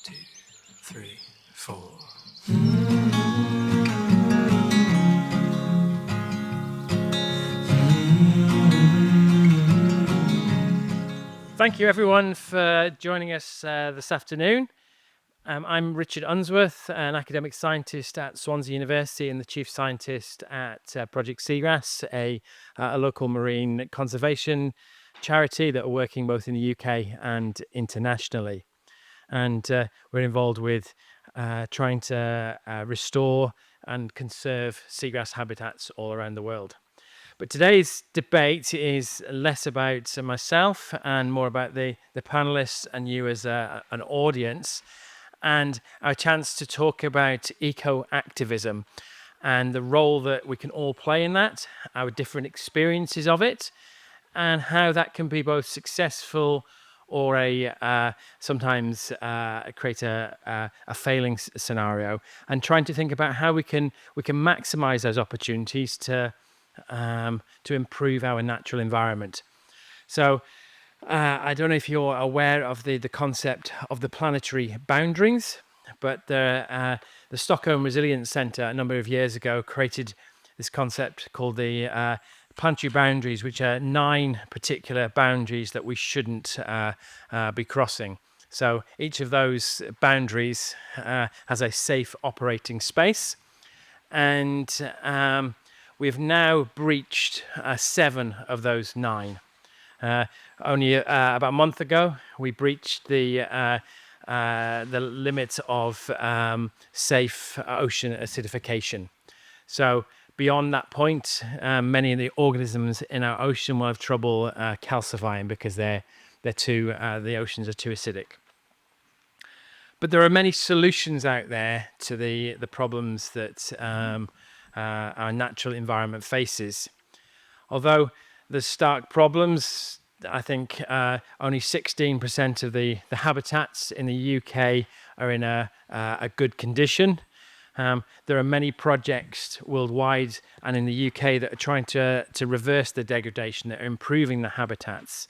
2, 3, 4. Thank you, everyone, for joining us this afternoon. I'm Richard Unswroth, an academic scientist at Swansea University and the chief scientist at Project Seagrass, a local marine conservation charity that are working both in the UK and internationally. And we're involved with trying to restore and conserve seagrass habitats all around the world. But today's debate is less about myself and more about the panelists and you as an audience, and our chance to talk about eco-activism and the role that we can all play in that, our different experiences of it, and how that can be both successful or sometimes create a failing scenario, and trying to think about how we can maximize those opportunities to improve our natural environment. So I don't know if you're aware of the concept of the planetary boundaries, but the Stockholm Resilience Centre a number of years ago created this concept called the planetary boundaries, which are 9 particular boundaries that we shouldn't be crossing. So each of those boundaries has a safe operating space, and we've now breached 7 of those 9. Only about a month ago, we breached the limits of safe ocean acidification. So beyond that point, many of the organisms in our ocean will have trouble calcifying because the oceans are too acidic. But there are many solutions out there to the problems that our natural environment faces. Although there's stark problems, I think only 16% of the habitats in the UK are in a good condition. There are many projects worldwide and in the UK that are trying to reverse the degradation, that are improving the habitats.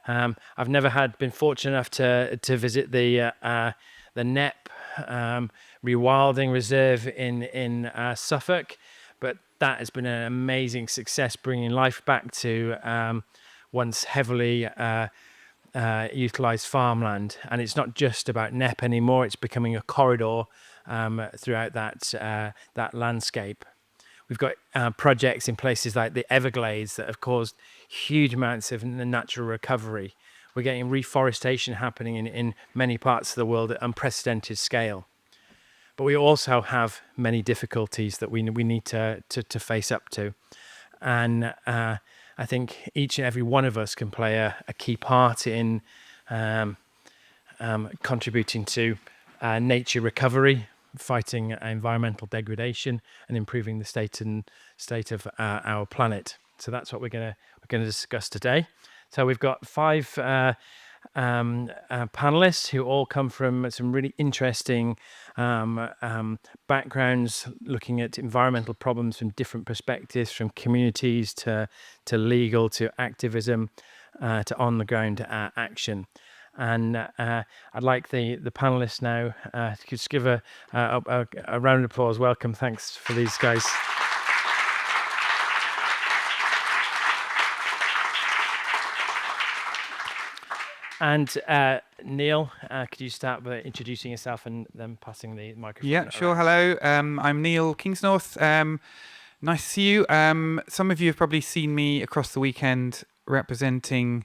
I've never been fortunate enough to visit the Knepp Rewilding Reserve in Suffolk, but that has been an amazing success, bringing life back to once heavily utilised farmland. And it's not just about Knepp anymore; it's becoming a corridor throughout that landscape. We've got projects in places like the Everglades that have caused huge amounts of natural recovery. We're getting reforestation happening in many parts of the world at unprecedented scale. But we also have many difficulties that we need to face up to. And I think each and every one of us can play a key part in contributing to nature recovery, fighting environmental degradation, and improving the state of our planet. So that's what we're going to discuss today. So we've got 5 panelists who all come from some really interesting backgrounds, looking at environmental problems from different perspectives, from communities to legal to activism to on the ground action. And I'd like the panelists now to just give a round of applause. Welcome. Thanks for these guys. And Neil, could you start by introducing yourself and then passing the microphone? Yeah, sure. Hello, I'm Neil Kingsnorth. Nice to see you. Some of you have probably seen me across the weekend representing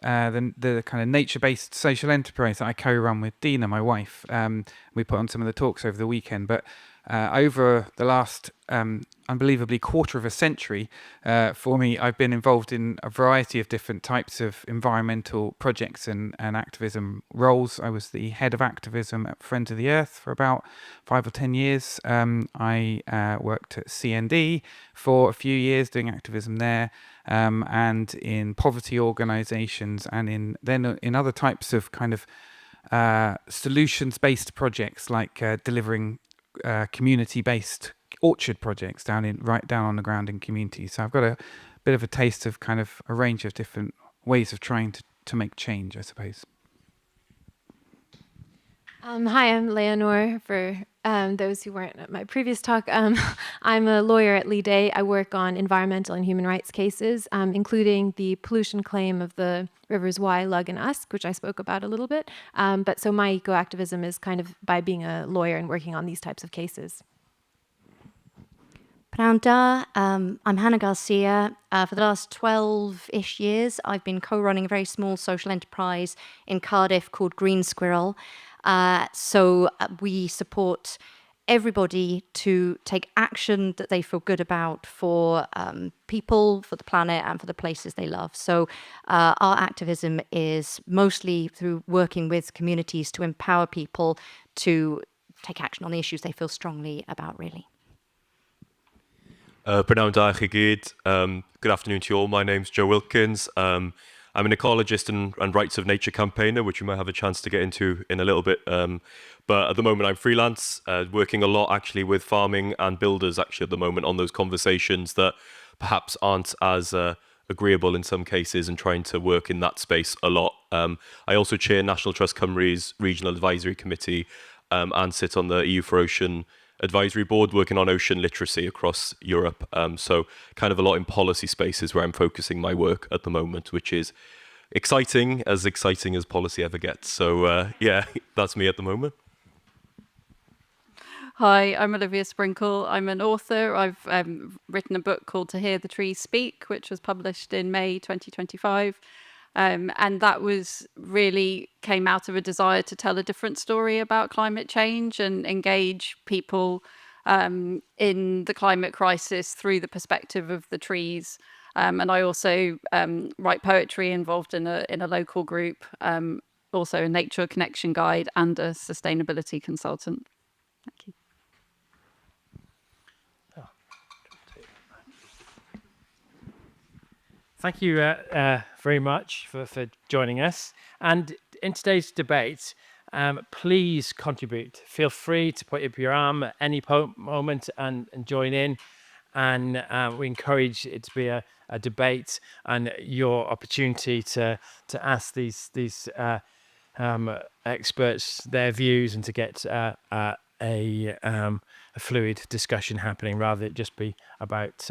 the kind of nature-based social enterprise that I co-run with Dina, my wife. We put on some of the talks over the weekend, but over the last unbelievably quarter of a century, for me, I've been involved in a variety of different types of environmental projects and activism roles. I was the head of activism at Friends of the Earth for about 5 or 10 years. I worked at CND for a few years doing activism there, and in poverty organisations, and in other types of kind of solutions-based projects like delivering community-based orchard projects right down on the ground in communities. So I've got a bit of a taste of kind of a range of different ways of trying to make change, I suppose. Hi, I'm Leonor, for those who weren't at my previous talk. I'm a lawyer at Leigh. I work on environmental and human rights cases, including the pollution claim of the rivers Wye, Lug, and Usk, which I spoke about a little bit. But so my eco-activism is kind of by being a lawyer and working on these types of cases. Pnawn da, I'm Hannah Garcia. For the last 12-ish years, I've been co-running a very small social enterprise in Cardiff called Green Squirrel. So we support everybody to take action that they feel good about for people, for the planet, and for the places they love. So our activism is mostly through working with communities to empower people to take action on the issues they feel strongly about, really. Pnawn da chi gyd. Good afternoon to you all. My name's Joe Wilkins. I'm an ecologist and rights of nature campaigner, which we might have a chance to get into in a little bit. But at the moment, I'm freelance, working a lot actually with farming and builders actually at the moment on those conversations that perhaps aren't as agreeable in some cases, and trying to work in that space a lot. I also chair National Trust Cymru's Regional Advisory Committee and sit on the EU for Ocean Advisory Board, working on ocean literacy across Europe. So kind of a lot in policy spaces where I'm focusing my work at the moment, which is exciting as policy ever gets. So yeah, that's me at the moment. Hi, I'm Olivia Sprinkel. I'm an author. I've written a book called To Hear the Trees Speak, which was published in May 2025. And that was really came out of a desire to tell a different story about climate change and engage people in the climate crisis through the perspective of the trees. And I also write poetry, involved in a local group, also a nature connection guide and a sustainability consultant. Thank you. Thank you very much for joining us. And in today's debate, please contribute. Feel free to put up your arm at any moment and join in. And we encourage it to be a debate and your opportunity to ask these experts their views and to get a fluid discussion happening, rather than it just be about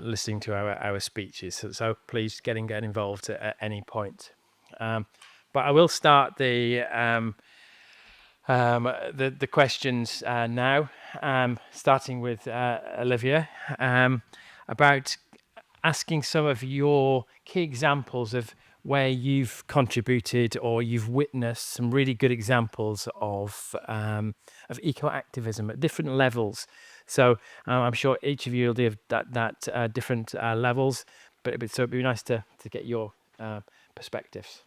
listening to our speeches. So please get involved at any point. But I will start the questions now, starting with Olivia, about asking some of your key examples of where you've contributed or you've witnessed some really good examples of eco-activism at different levels. So I'm sure each of you will do that different levels, but it'd be nice to get your perspectives.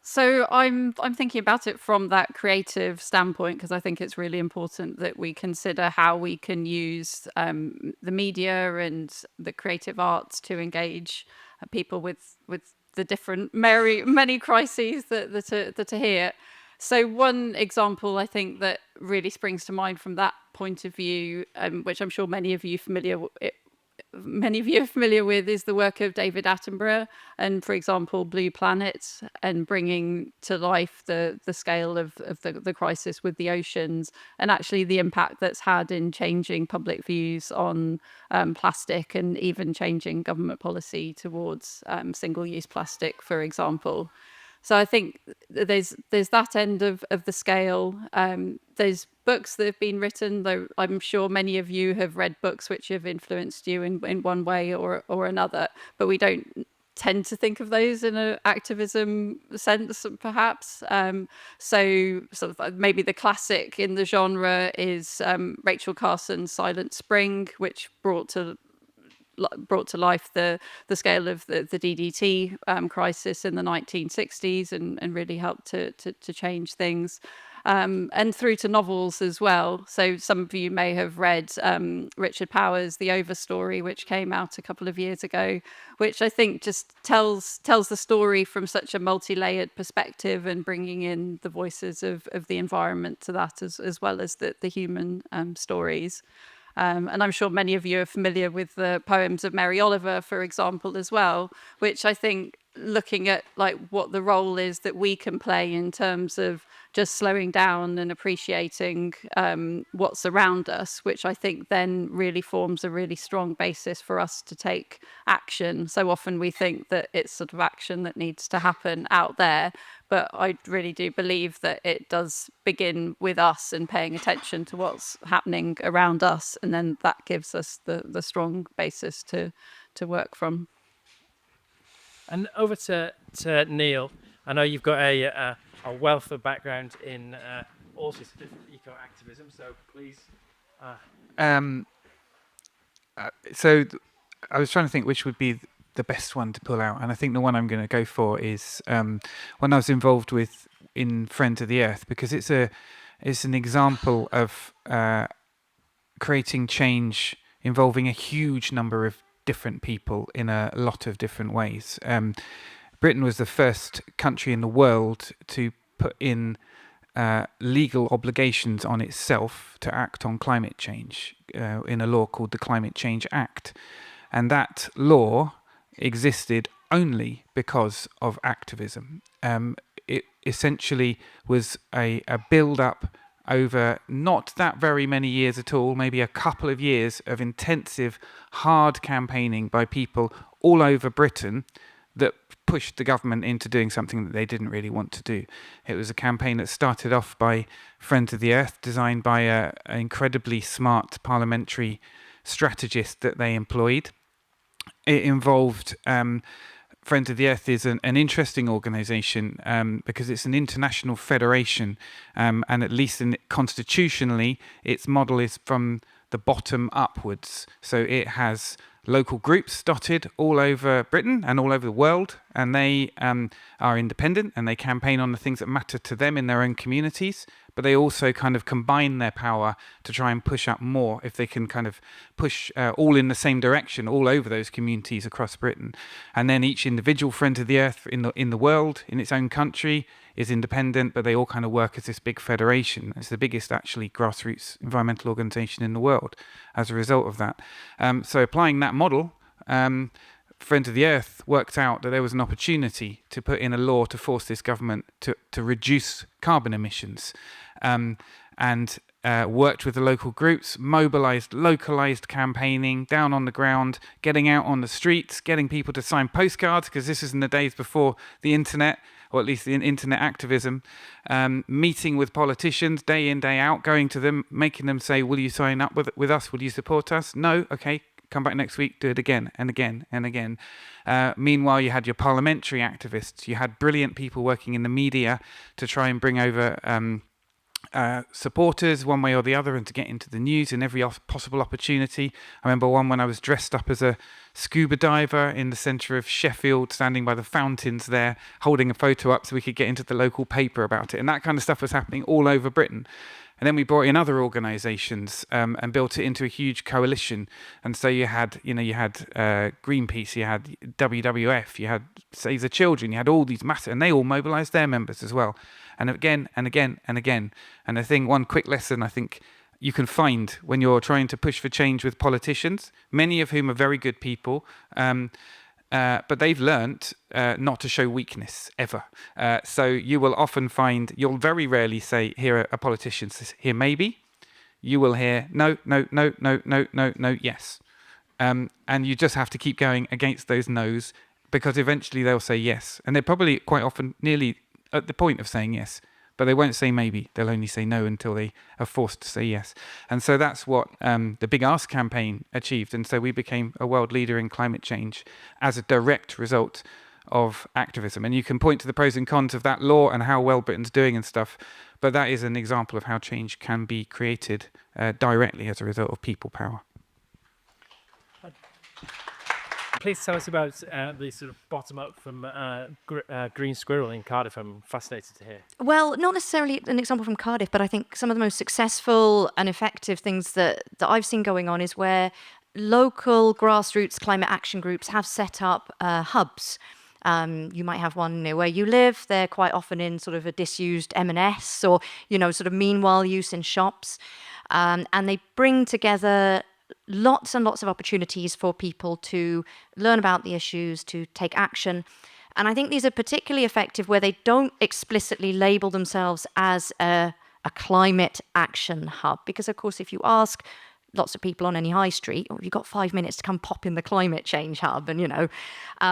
So I'm thinking about it from that creative standpoint, because I think it's really important that we consider how we can use the media and the creative arts to engage people with the different many crises that are here. So one example I think that really springs to mind from that point of view, which I'm sure many of you are familiar with, is the work of David Attenborough and, for example, Blue Planet, and bringing to life the scale of the crisis with the oceans, and actually the impact that's had in changing public views on plastic, and even changing government policy towards single-use plastic, for example. So I think there's that end of the scale. There's books that have been written, though I'm sure many of you have read books which have influenced you in one way or another, but we don't tend to think of those in an activism sense, perhaps. So sort of maybe the classic in the genre is Rachel Carson's Silent Spring, which brought to life the scale of the DDT crisis in the 1960s and really helped to change things. And through to novels as well. So some of you may have read Richard Powers' The Overstory, which came out a couple of years ago, which I think just tells the story from such a multi-layered perspective, and bringing in the voices of the environment to that, as well as the human stories. And I'm sure many of you are familiar with the poems of Mary Oliver, for example, as well, which I think looking at like what the role is that we can play in terms of just slowing down and appreciating what's around us, which I think then really forms a really strong basis for us to take action. So often we think that it's sort of action that needs to happen out there, but I really do believe that it does begin with us and paying attention to what's happening around us, and then that gives us the strong basis to work from. And over to Neil. I know you've got a wealth of background in all sorts of different eco-activism, so please. So I was trying to think which would be the best one to pull out, and I think the one I'm going to go for is one I was involved with in Friends of the Earth, because it's an example of creating change involving a huge number of different people in a lot of different ways. Britain was the first country in the world to put in legal obligations on itself to act on climate change in a law called the Climate Change Act. And that law existed only because of activism. It essentially was a build-up over not that very many years at all, maybe a couple of years of intensive, hard campaigning by people all over Britain that pushed the government into doing something that they didn't really want to do. It was a campaign that started off by Friends of the Earth, designed by an incredibly smart parliamentary strategist that they employed. It involved Friends of the Earth is an interesting organisation because it's an international federation, and at least constitutionally, its model is from the bottom upwards. So it has local groups dotted all over Britain and all over the world, and they are independent and they campaign on the things that matter to them in their own communities, but they also kind of combine their power to try and push up more if they can kind of push all in the same direction all over those communities across Britain. And then each individual Friend of the Earth in the world, in its own country, is independent, but they all kind of work as this big federation. It's the biggest actually grassroots environmental organisation in the world as a result of that. So applying that model, Friends of the Earth worked out that there was an opportunity to put in a law to force this government to reduce carbon emissions, and worked with the local groups, mobilised localised campaigning down on the ground, getting out on the streets, getting people to sign postcards, because this is in the days before the internet, or at least the internet activism, meeting with politicians day in, day out, going to them, making them say, will you sign up with us? Will you support us? No? Okay. Come back next week, do it again and again and again. Meanwhile, you had your parliamentary activists. You had brilliant people working in the media to try and bring over supporters one way or the other and to get into the news in every possible opportunity. I remember one when I was dressed up as a scuba diver in the centre of Sheffield, standing by the fountains there, holding a photo up so we could get into the local paper about it. And that kind of stuff was happening all over Britain. And then we brought in other organisations and built it into a huge coalition. And so you had Greenpeace, you had WWF, you had Save the Children, you had all these massive, and they all mobilised their members as well. And again and again and again. And I think one quick lesson I think you can find when you're trying to push for change with politicians, many of whom are very good people, but they've learnt not to show weakness ever. So you will often find, you'll very rarely hear a politician hear maybe. You will hear no, yes. And you just have to keep going against those no's, because eventually they'll say yes. And they're probably quite often nearly at the point of saying yes, but they won't say maybe. They'll only say no until they are forced to say yes. And so that's what the Big Ask campaign achieved. And so we became a world leader in climate change as a direct result of activism. And you can point to the pros and cons of that law and how well Britain's doing and stuff, but that is an example of how change can be created directly as a result of people power. Please tell us about the sort of bottom up from Green Squirrel in Cardiff. I'm fascinated to hear. Well, not necessarily an example from Cardiff, but I think some of the most successful and effective things that I've seen going on is where local grassroots climate action groups have set up hubs. You might have one near where you live. They're quite often in sort of a disused M&S or, sort of meanwhile use in shops. And they bring together lots and lots of opportunities for people to learn about the issues, to take action. And I think these are particularly effective where they don't explicitly label themselves as a climate action hub. Because, of course, if you ask lots of people on any high street, or if you've got 5 minutes to come pop in the climate change hub, and,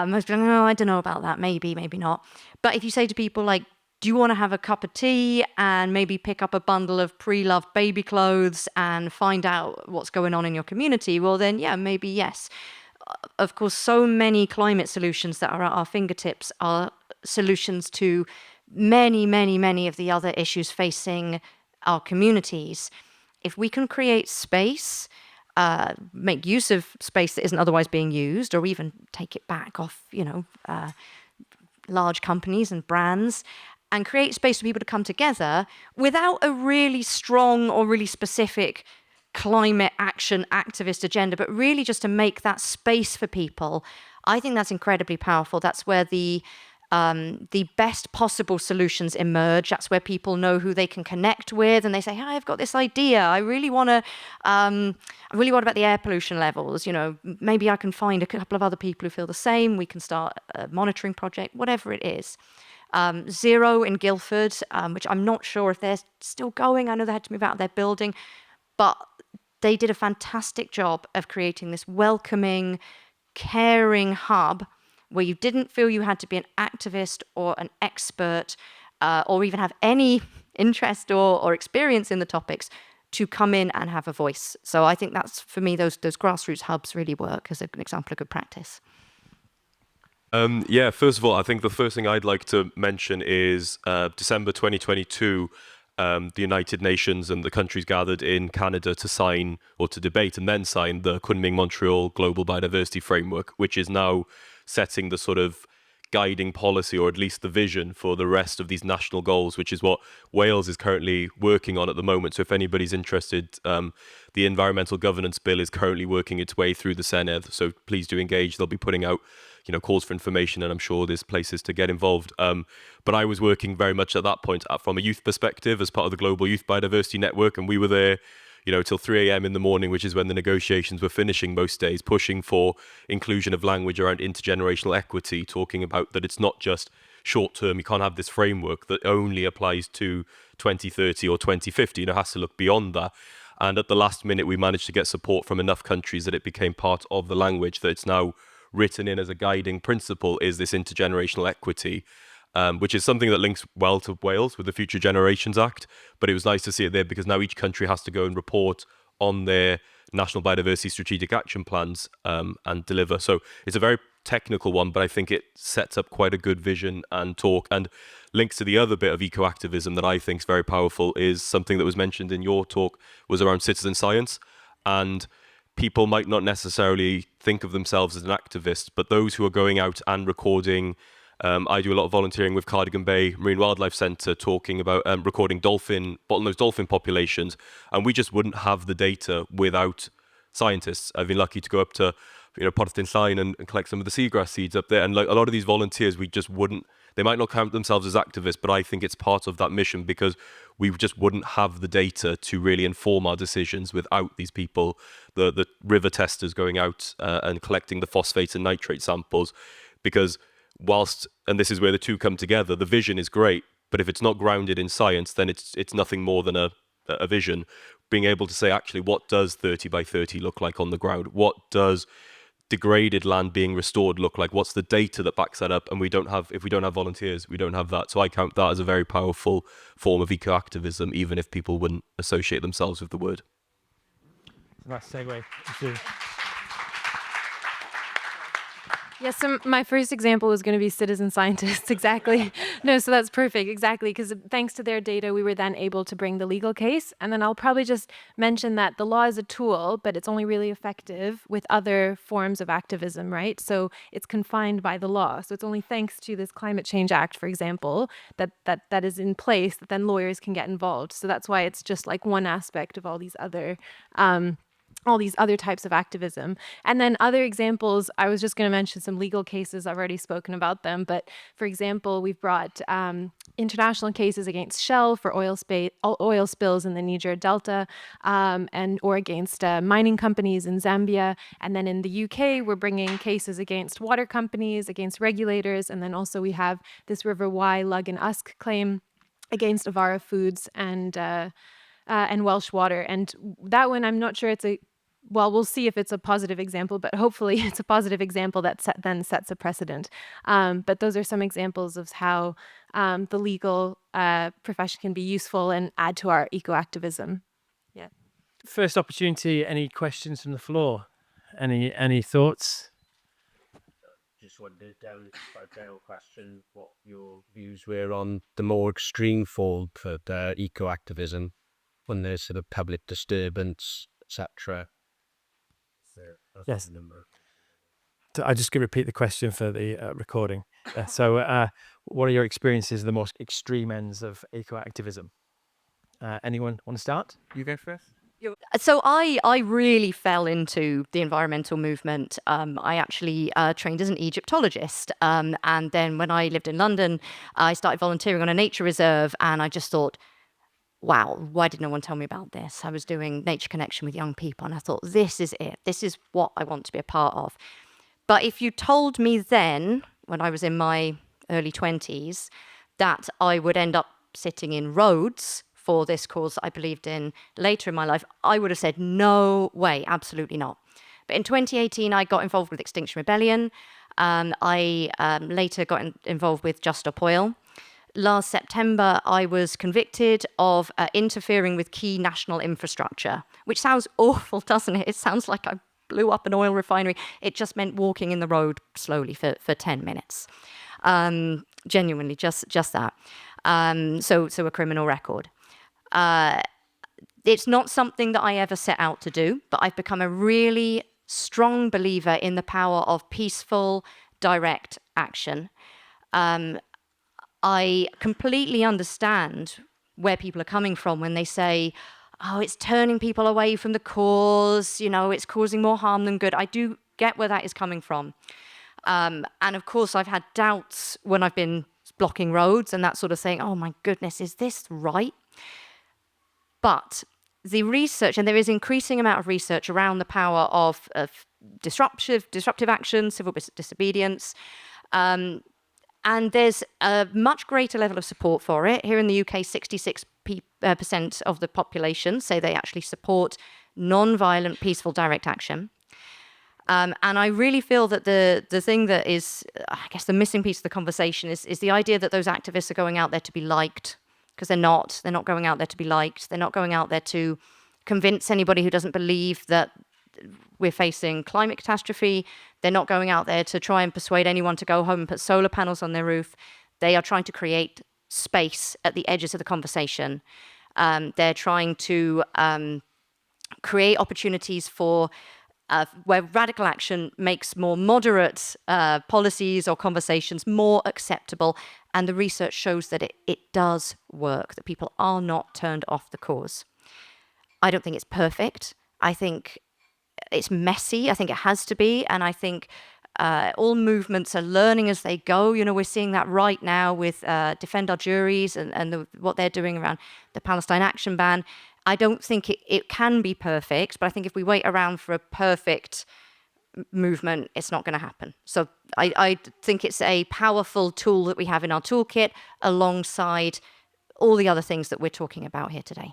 most people are, I don't know about that, maybe not. But if you say to people like, do you want to have a cup of tea and maybe pick up a bundle of pre-loved baby clothes and find out what's going on in your community? Well, then, yeah, maybe yes. Of course, so many climate solutions that are at our fingertips are solutions to many of the other issues facing our communities. If we can create space, make use of space that isn't otherwise being used, or even take it back off, large companies and brands, and create space for people to come together without a really strong or really specific climate action activist agenda, but really just to make that space for people, I think that's incredibly powerful. That's where the best possible solutions emerge. That's where people know who they can connect with, and they say, "Hey, I've got this idea. I really want about the air pollution levels. Maybe I can find a couple of other people who feel the same. We can start a monitoring project, whatever it is." Zero in Guildford, which I'm not sure if they're still going. I know they had to move out of their building, but they did a fantastic job of creating this welcoming, caring hub where you didn't feel you had to be an activist or an expert or even have any interest or experience in the topics to come in and have a voice. So I think that's, for me, those grassroots hubs really work as an example of good practice. First of all, I think the first thing I'd like to mention is December 2022, the United Nations and the countries gathered in Canada to sign, or to debate and then sign, the Kunming-Montreal Global Biodiversity Framework, which is now setting the sort of guiding policy, or at least the vision, for the rest of these national goals, which is what Wales is currently working on at the moment. So if anybody's interested, the Environmental Governance Bill is currently working its way through the Senedd, so please do engage. They'll be putting out calls for information, and I'm sure there's places to get involved. But I was working very much at that point from a youth perspective as part of the Global Youth Biodiversity Network, and we were there till 3 a.m. in the morning, which is when the negotiations were finishing most days, pushing for inclusion of language around intergenerational equity, talking about that it's not just short term. You can't have this framework that only applies to 2030 or 2050. It has to look beyond that. And at the last minute, we managed to get support from enough countries that it became part of the language, that it's now written in as a guiding principle, is this intergenerational equity, which is something that links well to Wales with the Future Generations Act. But it was nice to see it there, because now each country has to go and report on their national biodiversity strategic action plans and deliver. So it's a very technical one, but I think it sets up quite a good vision and talk, and links to the other bit of eco-activism that I think is very powerful, is something that was mentioned in your talk, was around citizen science. And people might not necessarily think of themselves as an activist, but those who are going out and recording, I do a lot of volunteering with Cardigan Bay Marine Wildlife Centre, talking about recording bottlenose dolphin populations, and we just wouldn't have the data without scientists. I've been lucky to go up to Porthdin Llain and collect some of the seagrass seeds up there, and like a lot of these volunteers, we just wouldn't, they might not count themselves as activists, but I think it's part of that mission, because we just wouldn't have the data to really inform our decisions without these people, the river testers going out and collecting the phosphate and nitrate samples. Because whilst, and this is where the two come together, the vision is great, but if it's not grounded in science, then it's nothing more than a vision. Being able to say, actually, what does 30 by 30 look like on the ground? What does degraded land being restored look like? What's the data that backs that up? And if we don't have volunteers, we don't have that. So I count that as a very powerful form of eco-activism, even if people wouldn't associate themselves with the word. It's a nice segue. Yes, so my first example was going to be citizen scientists, exactly. No, so that's perfect, exactly, because thanks to their data, we were then able to bring the legal case. And then I'll probably just mention that the law is a tool, but it's only really effective with other forms of activism, right? So it's confined by the law. So it's only thanks to this Climate Change Act, for example, that is in place, that then lawyers can get involved. So that's why it's just like one aspect of all these other all these other types of activism. And then other examples, I was just going to mention some legal cases. I've already spoken about them. But for example, we've brought international cases against Shell for oil spills in the Niger Delta, or against mining companies in Zambia. And then in the UK, we're bringing cases against water companies, against regulators. And then also we have this River Wye, Lug and Usk claim against Avara Foods and Welsh Water. And that one, I'm not sure we'll see if it's a positive example, but hopefully it's a positive example that then sets a precedent. But those are some examples of how the legal profession can be useful and add to our eco-activism. Yeah. First opportunity, any questions from the floor? Any thoughts? Just wanted to a general question, what your views were on the more extreme form for the eco-activism when there's sort of public disturbance, etc. Yes. I just can repeat the question for the recording. So what are your experiences of the most extreme ends of eco-activism? Anyone want to start? You go first. So I really fell into the environmental movement. I actually trained as an Egyptologist. And then when I lived in London, I started volunteering on a nature reserve. And I just thought, wow, why did no one tell me about this? I was doing Nature Connection with young people. And I thought, this is it. This is what I want to be a part of. But if you told me then, when I was in my early 20s, that I would end up sitting in Rhodes for this cause that I believed in later in my life, I would have said, no way, absolutely not. But in 2018, I got involved with Extinction Rebellion. I later got involved with Just Stop Oil. Last September, I was convicted of interfering with key national infrastructure, which sounds awful, doesn't it? It sounds like I blew up an oil refinery. It just meant walking in the road slowly for 10 minutes. Genuinely, just that. So a criminal record. It's not something that I ever set out to do, but I've become a really strong believer in the power of peaceful, direct action. I completely understand where people are coming from when they say, oh, it's turning people away from the cause, it's causing more harm than good. I do get where that is coming from. And of course, I've had doubts when I've been blocking roads and that sort of saying, oh my goodness, is this right? But the research, and there is increasing amount of research around the power of disruptive action, civil disobedience, and there's a much greater level of support for it. Here in the UK, 66% of the population say they actually support non-violent, peaceful, direct action. And I really feel that the thing that is, I guess, the missing piece of the conversation is the idea that those activists are going out there to be liked, because they're not. They're not going out there to be liked. They're not going out there to convince anybody who doesn't believe that we're facing climate catastrophe. They're not going out there to try and persuade anyone to go home and put solar panels on their roof. They are trying to create space at the edges of the conversation. They're trying to create opportunities for where radical action makes more moderate policies or conversations more acceptable. And the research shows that it does work, that people are not turned off the cause. I don't think it's perfect. I think it's messy. I think it has to be. And I think all movements are learning as they go. We're seeing that right now with Defend Our Juries and what they're doing around the Palestine Action Ban. I don't think it can be perfect, but I think if we wait around for a perfect movement, it's not going to happen. So I think it's a powerful tool that we have in our toolkit alongside all the other things that we're talking about here today.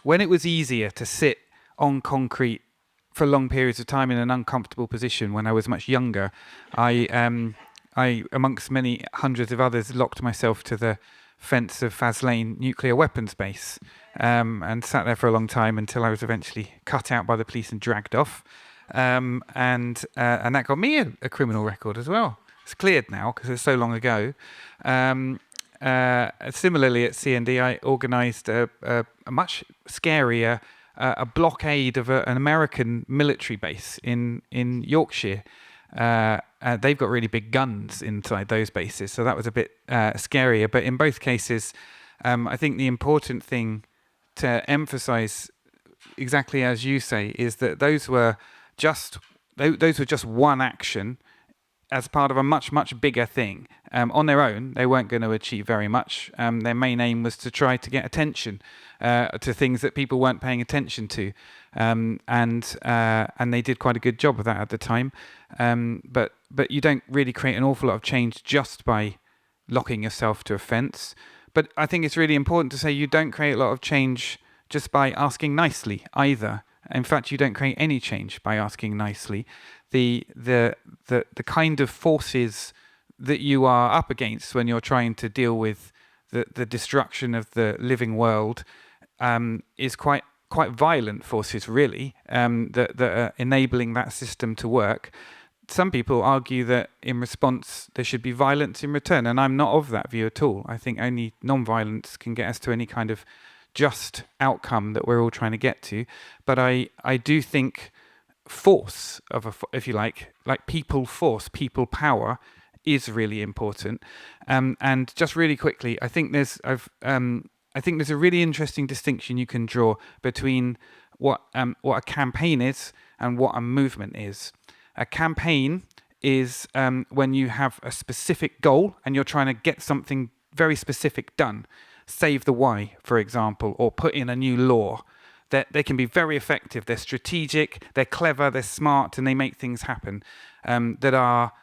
When it was easier to sit on concrete for long periods of time in an uncomfortable position when I was much younger, I amongst many hundreds of others, locked myself to the fence of Faslane nuclear weapons base and sat there for a long time until I was eventually cut out by the police and dragged off. And that got me a criminal record as well. It's cleared now because it's so long ago. Similarly, at CND, I organised a much scarier a blockade of an American military base in Yorkshire. they've got really big guns inside those bases, so that was a bit scarier. But in both cases, I think the important thing to emphasize, exactly as you say, is that those were just one action as part of a much, much bigger thing. On their own, they weren't going to achieve very much. Their main aim was to try to get attention to things that people weren't paying attention to. And they did quite a good job of that at the time. But you don't really create an awful lot of change just by locking yourself to a fence. But I think it's really important to say you don't create a lot of change just by asking nicely either. In fact, you don't create any change by asking nicely. The kind of forces that you are up against when you're trying to deal with the destruction of the living world is quite violent forces, really, that are enabling that system to work. Some people argue that in response there should be violence in return, and I'm not of that view at all. I think only non-violence can get us to any kind of just outcome that we're all trying to get to. But I do think force if you like people force, people power is really important. And just really quickly, I think there's a really interesting distinction you can draw between what a campaign is and what a movement is. A campaign is when you have a specific goal and you're trying to get something very specific done. Save the Y, for example, or put in a new law. They can be very effective. They're strategic, they're clever, they're smart, and they make things happen that are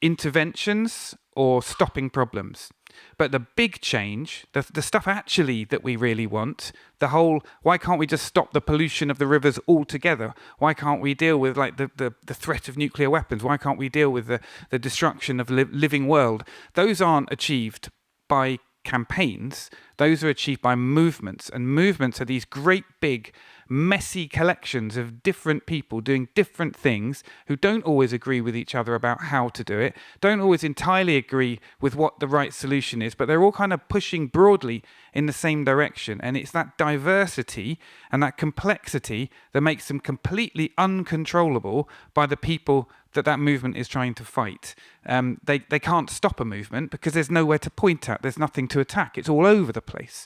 interventions or stopping problems. But the big change, the stuff actually that we really want, the whole, why can't we just stop the pollution of the rivers altogether? Why can't we deal with like the threat of nuclear weapons? Why can't we deal with the destruction of living world? Those aren't achieved by campaigns. Those are achieved by movements, and movements are these great big messy collections of different people doing different things who don't always agree with each other about how to do it, don't always entirely agree with what the right solution is, but they're all kind of pushing broadly in the same direction. And it's that diversity and that complexity that makes them completely uncontrollable by the people that movement is trying to fight. They can't stop a movement because there's nowhere to point at, there's nothing to attack, it's all over the place.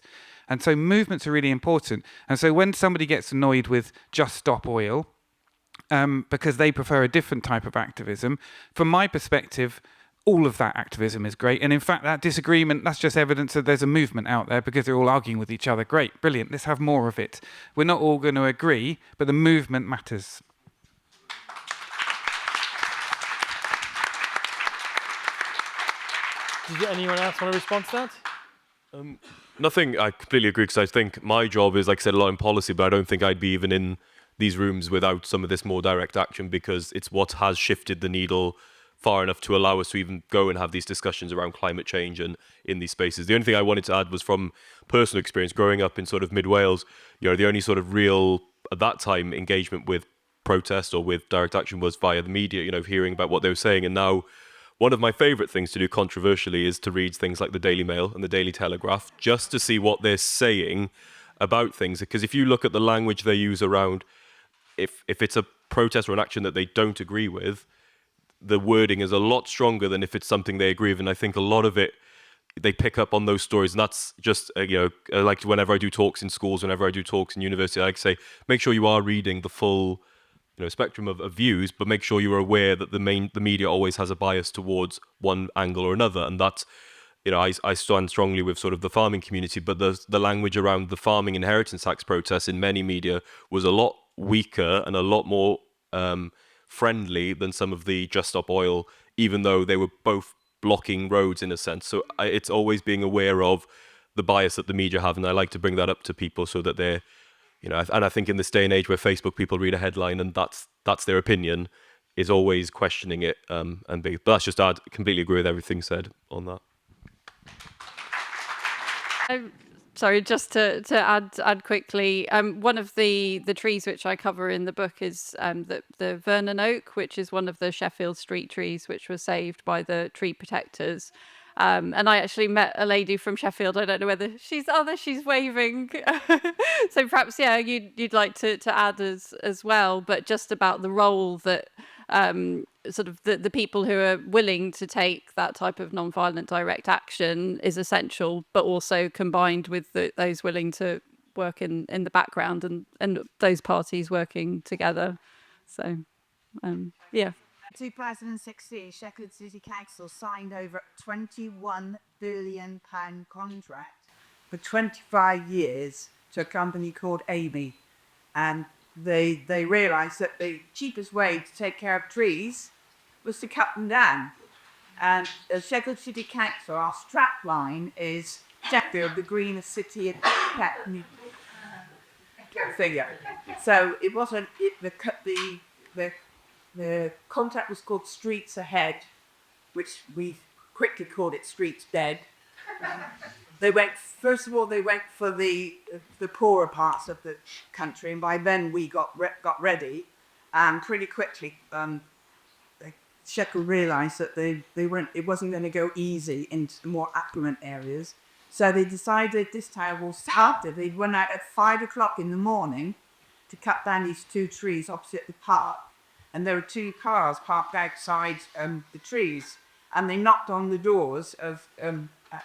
And so movements are really important. And so when somebody gets annoyed with Just Stop Oil because they prefer a different type of activism, from my perspective, all of that activism is great. And in fact, that disagreement, that's just evidence that there's a movement out there because they're all arguing with each other. Great, brilliant, let's have more of it. We're not all going to agree, but the movement matters. Did anyone else want to respond to that? Nothing. I completely agree, because I think my job is, like I said, a lot in policy, but I don't think I'd be even in these rooms without some of this more direct action, because it's what has shifted the needle far enough to allow us to even go and have these discussions around climate change and in these spaces. The only thing I wanted to add was from personal experience growing up in sort of mid-Wales. The only sort of real, at that time, engagement with protest or with direct action was via the media, hearing about what they were saying. And now one of my favourite things to do controversially is to read things like the Daily Mail and the Daily Telegraph, just to see what they're saying about things. Because if you look at the language they use around, if it's a protest or an action that they don't agree with, the wording is a lot stronger than if it's something they agree with. And I think a lot of it, they pick up on those stories. And that's just, like whenever I do talks in schools, whenever I do talks in university, I like to say, make sure you are reading the full spectrum of views, but make sure you're aware that the media always has a bias towards one angle or another. And that's, I stand strongly with sort of the farming community, but the language around the farming inheritance tax protests in many media was a lot weaker and a lot more friendly than some of the Just Stop Oil, even though they were both blocking roads in a sense. So it's always being aware of the bias that the media have, and I like to bring that up to people so that they're, and I think in this day and age where Facebook people read a headline and that's their opinion, is always questioning it but that's just, I completely agree with everything said on that. Sorry, just to add quickly, one of the trees which I cover in the book is the Vernon oak, which is one of the Sheffield street trees which was saved by the tree protectors. And I actually met a lady from Sheffield. I don't know whether she's waving. So perhaps, you'd like to add as well, but just about the role that sort of the people who are willing to take that type of non-violent direct action is essential, but also combined with those willing to work in the background and those parties working together. So, yeah. 2016, Sheffield City Council signed over a £21 billion contract for 25 years to a company called Amy. And they realised that the cheapest way to take care of trees was to cut them down. And the Sheffield City Council, our strapline is Sheffield, the greenest city in figure. So it wasn't the contract was called Streets Ahead, which we quickly called it Streets Dead. They went for the poorer parts of the country, and by then we got ready, and pretty quickly Sheffield realised that it wasn't going to go easy into more affluent areas, so they decided this time will start it. They'd run out at 5 o'clock in the morning to cut down these 2 trees opposite the park, and there were 2 cars parked outside the trees, and they knocked on the doors of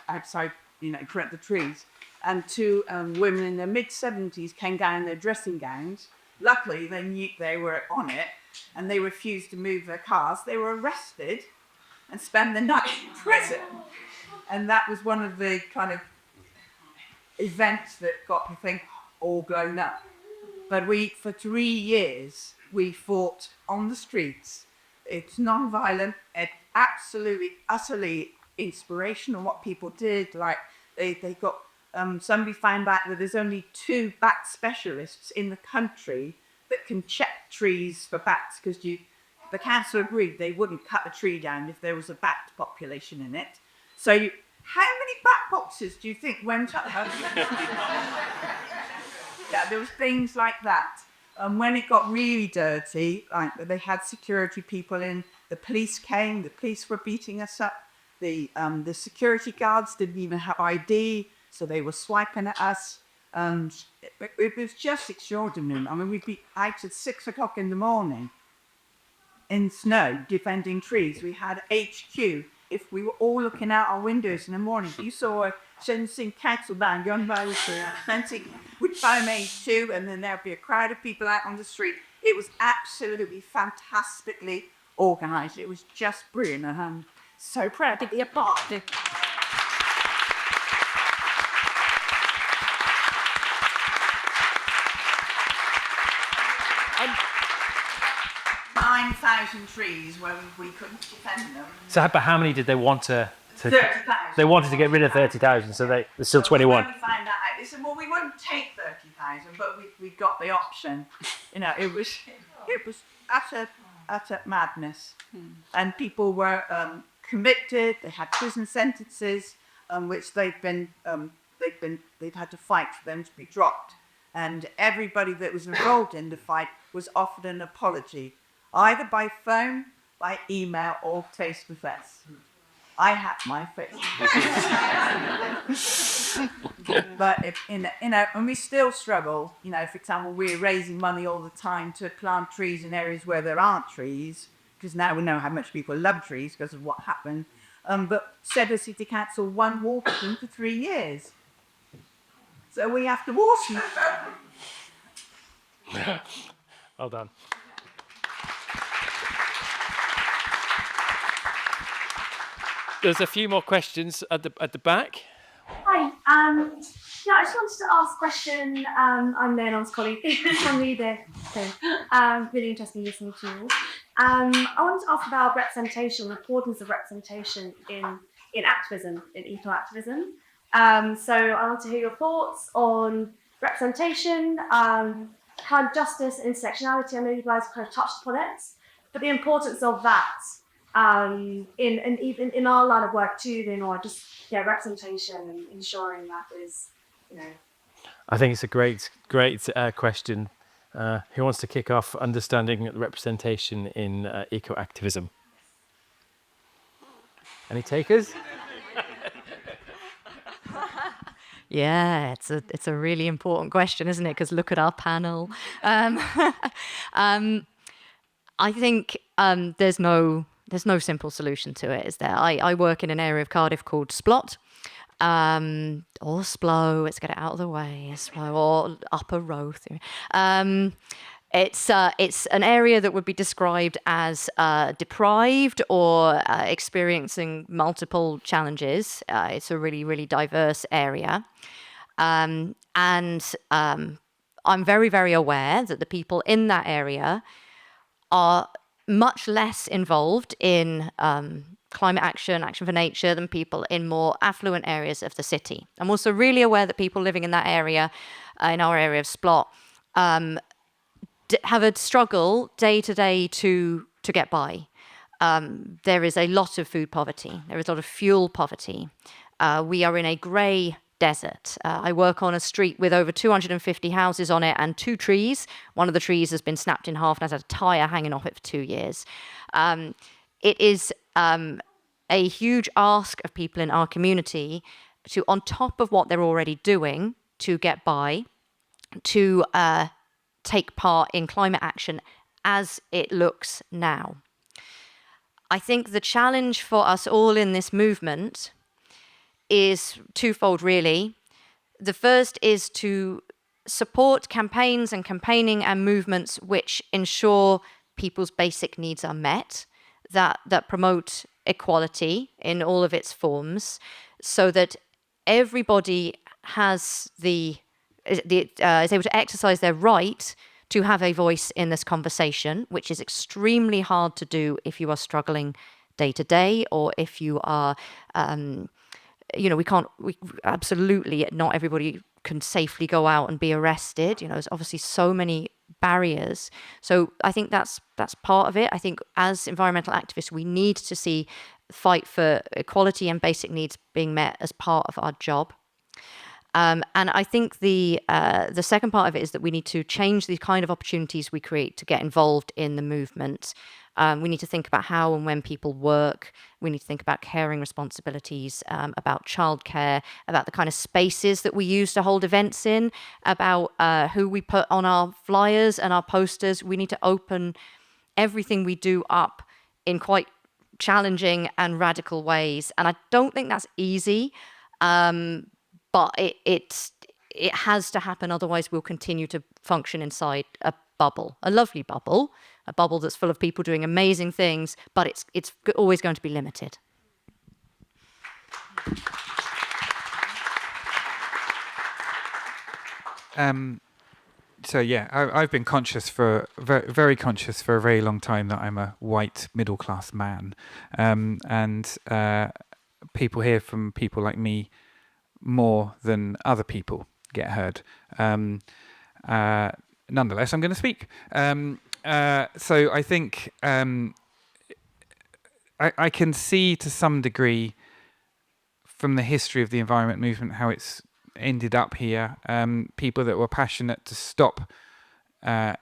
outside, in front of the trees, and 2 women in their mid-70s came down in their dressing gowns. Luckily, they knew they were on it, and they refused to move their cars. They were arrested and spent the night in prison. And that was one of the kind of events that got the thing all blown up. But for 3 years, we fought on the streets. It's non-violent, it's absolutely, utterly inspirational what people did. Like they got, somebody found out that there's only 2 bat specialists in the country that can check trees for bats, because the council agreed they wouldn't cut a tree down if there was a bat population in it. So how many bat boxes do you think went up? Yeah, there was things like that. When it got really dirty, like they had security people in, the police came, the police were beating us up, the security guards didn't even have ID, so they were swiping at us. It was just extraordinary. I mean, we'd be out at 6 o'clock in the morning in snow defending trees. We had HQ. If we were all looking out our windows in the morning, you saw a Shenzhen council band going by with plenty, with foam HQ, and then there'd be a crowd of people out on the street. It was absolutely fantastically organised. It was just brilliant. I'm so proud to be a part of it. 9,000 trees where we couldn't defend them. So, but how many did they want to 30,000. They wanted to get rid of 30,000, so there's still 21. When we found that out, they said, well, we wouldn't take 30,000, but we got the option. It was utter madness. And people were convicted, they had prison sentences, which they'd had to fight for them to be dropped. And everybody that was involved in the fight was offered an apology, either by phone, by email, or face to face. I had my face. But and we still struggle. For example, we're raising money all the time to plant trees in areas where there aren't trees, because now we know how much people love trees because of what happened. But Sheffield City Council won't water them for 3 years. So we have to water them. Well done. There's a few more questions at the back. Hi. I just wanted to ask a question. I'm Leonor's colleague from Leigh. Really interesting listening to you. I wanted to ask about representation, the importance of representation in activism, in eco-activism. So I want to hear your thoughts on representation, kind of justice and intersectionality. I know you guys kind of touched upon it, but the importance of that even in our line of work too, representation and ensuring that is, I think it's a great question. Who wants to kick off understanding representation in eco-activism? Any takers? Yeah, it's a really important question, isn't it? Because look at our panel. I think there's no simple solution to it, is there? I work in an area of Cardiff called Splot, or Splo. Let's get it out of the way. Splo or Upper Roth. It's an area that would be described as deprived or experiencing multiple challenges. It's a really, really diverse area. And I'm very, very aware that the people in that area are much less involved in climate action, action for nature, than people in more affluent areas of the city. I'm also really aware that people living in that area, in our area of Splot, have a struggle day to day to get by. There is a lot of food poverty. There is a lot of fuel poverty. We are in a grey desert. I work on a street with over 250 houses on it and 2 trees. One of the trees has been snapped in half and has had a tyre hanging off it for 2 years. It is a huge ask of people in our community to, on top of what they're already doing to get by, to take part in climate action as it looks now. I think the challenge for us all in this movement is twofold, really. The first is to support campaigns and campaigning and movements which ensure people's basic needs are met, that promote equality in all of its forms, so that everybody has is able to exercise their right to have a voice in this conversation, which is extremely hard to do if you are struggling day to day, or if you are, absolutely not everybody can safely go out and be arrested. There's obviously so many barriers. So I think that's part of it. I think as environmental activists, we need to fight for equality and basic needs being met as part of our job. And I think the second part of it is that we need to change the kind of opportunities we create to get involved in the movement. We need to think about how and when people work. We need to think about caring responsibilities, about childcare, about the kind of spaces that we use to hold events in, about who we put on our flyers and our posters. We need to open everything we do up in quite challenging and radical ways. And I don't think that's easy. But it has to happen, otherwise we'll continue to function inside a bubble, a lovely bubble, a bubble that's full of people doing amazing things, but it's always going to be limited. So yeah, I've been conscious very conscious for a very long time that I'm a white middle class man, and people hear from people like me more than other people get heard. Nonetheless, I'm going to speak. So I think I can see to some degree from the history of the environment movement how it's ended up here. People that were passionate to stop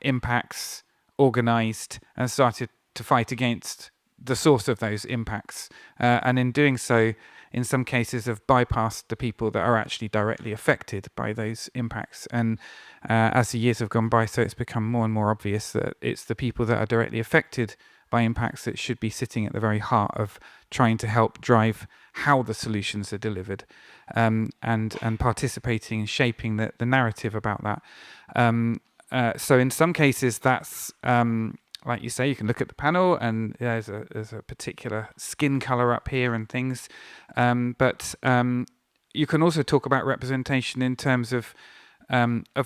impacts organised and started to fight against the source of those impacts, and in doing so, in some cases, have bypassed the people that are actually directly affected by those impacts. And as the years have gone by, so it's become more and more obvious that it's the people that are directly affected by impacts that should be sitting at the very heart of trying to help drive how the solutions are delivered, and participating and shaping the narrative about that. So in some cases, that's like you say, you can look at the panel and there's a particular skin color up here and things. But you can also talk about representation in terms of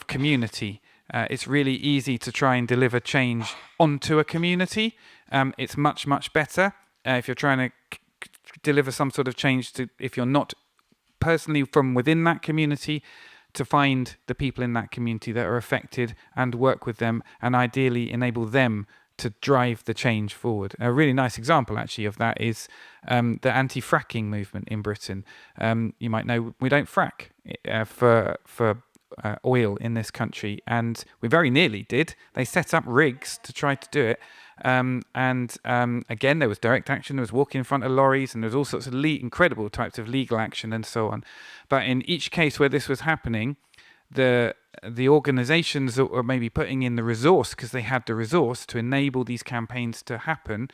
community. It's really easy to try and deliver change onto a community. It's much, much better if you're trying to deliver some sort of change if you're not personally from within that community, to find the people in that community that are affected and work with them and ideally enable them to drive the change forward. A really nice example, actually, of that is the anti-fracking movement in Britain. You might know we don't frack for oil in this country, and we very nearly did. They set up rigs to try to do it. Again, there was direct action, there was walking in front of lorries, and there was all sorts of incredible types of legal action and so on. But in each case where this was happening, the organisations that were maybe putting in the resource, because they had the resource to enable these campaigns to happen,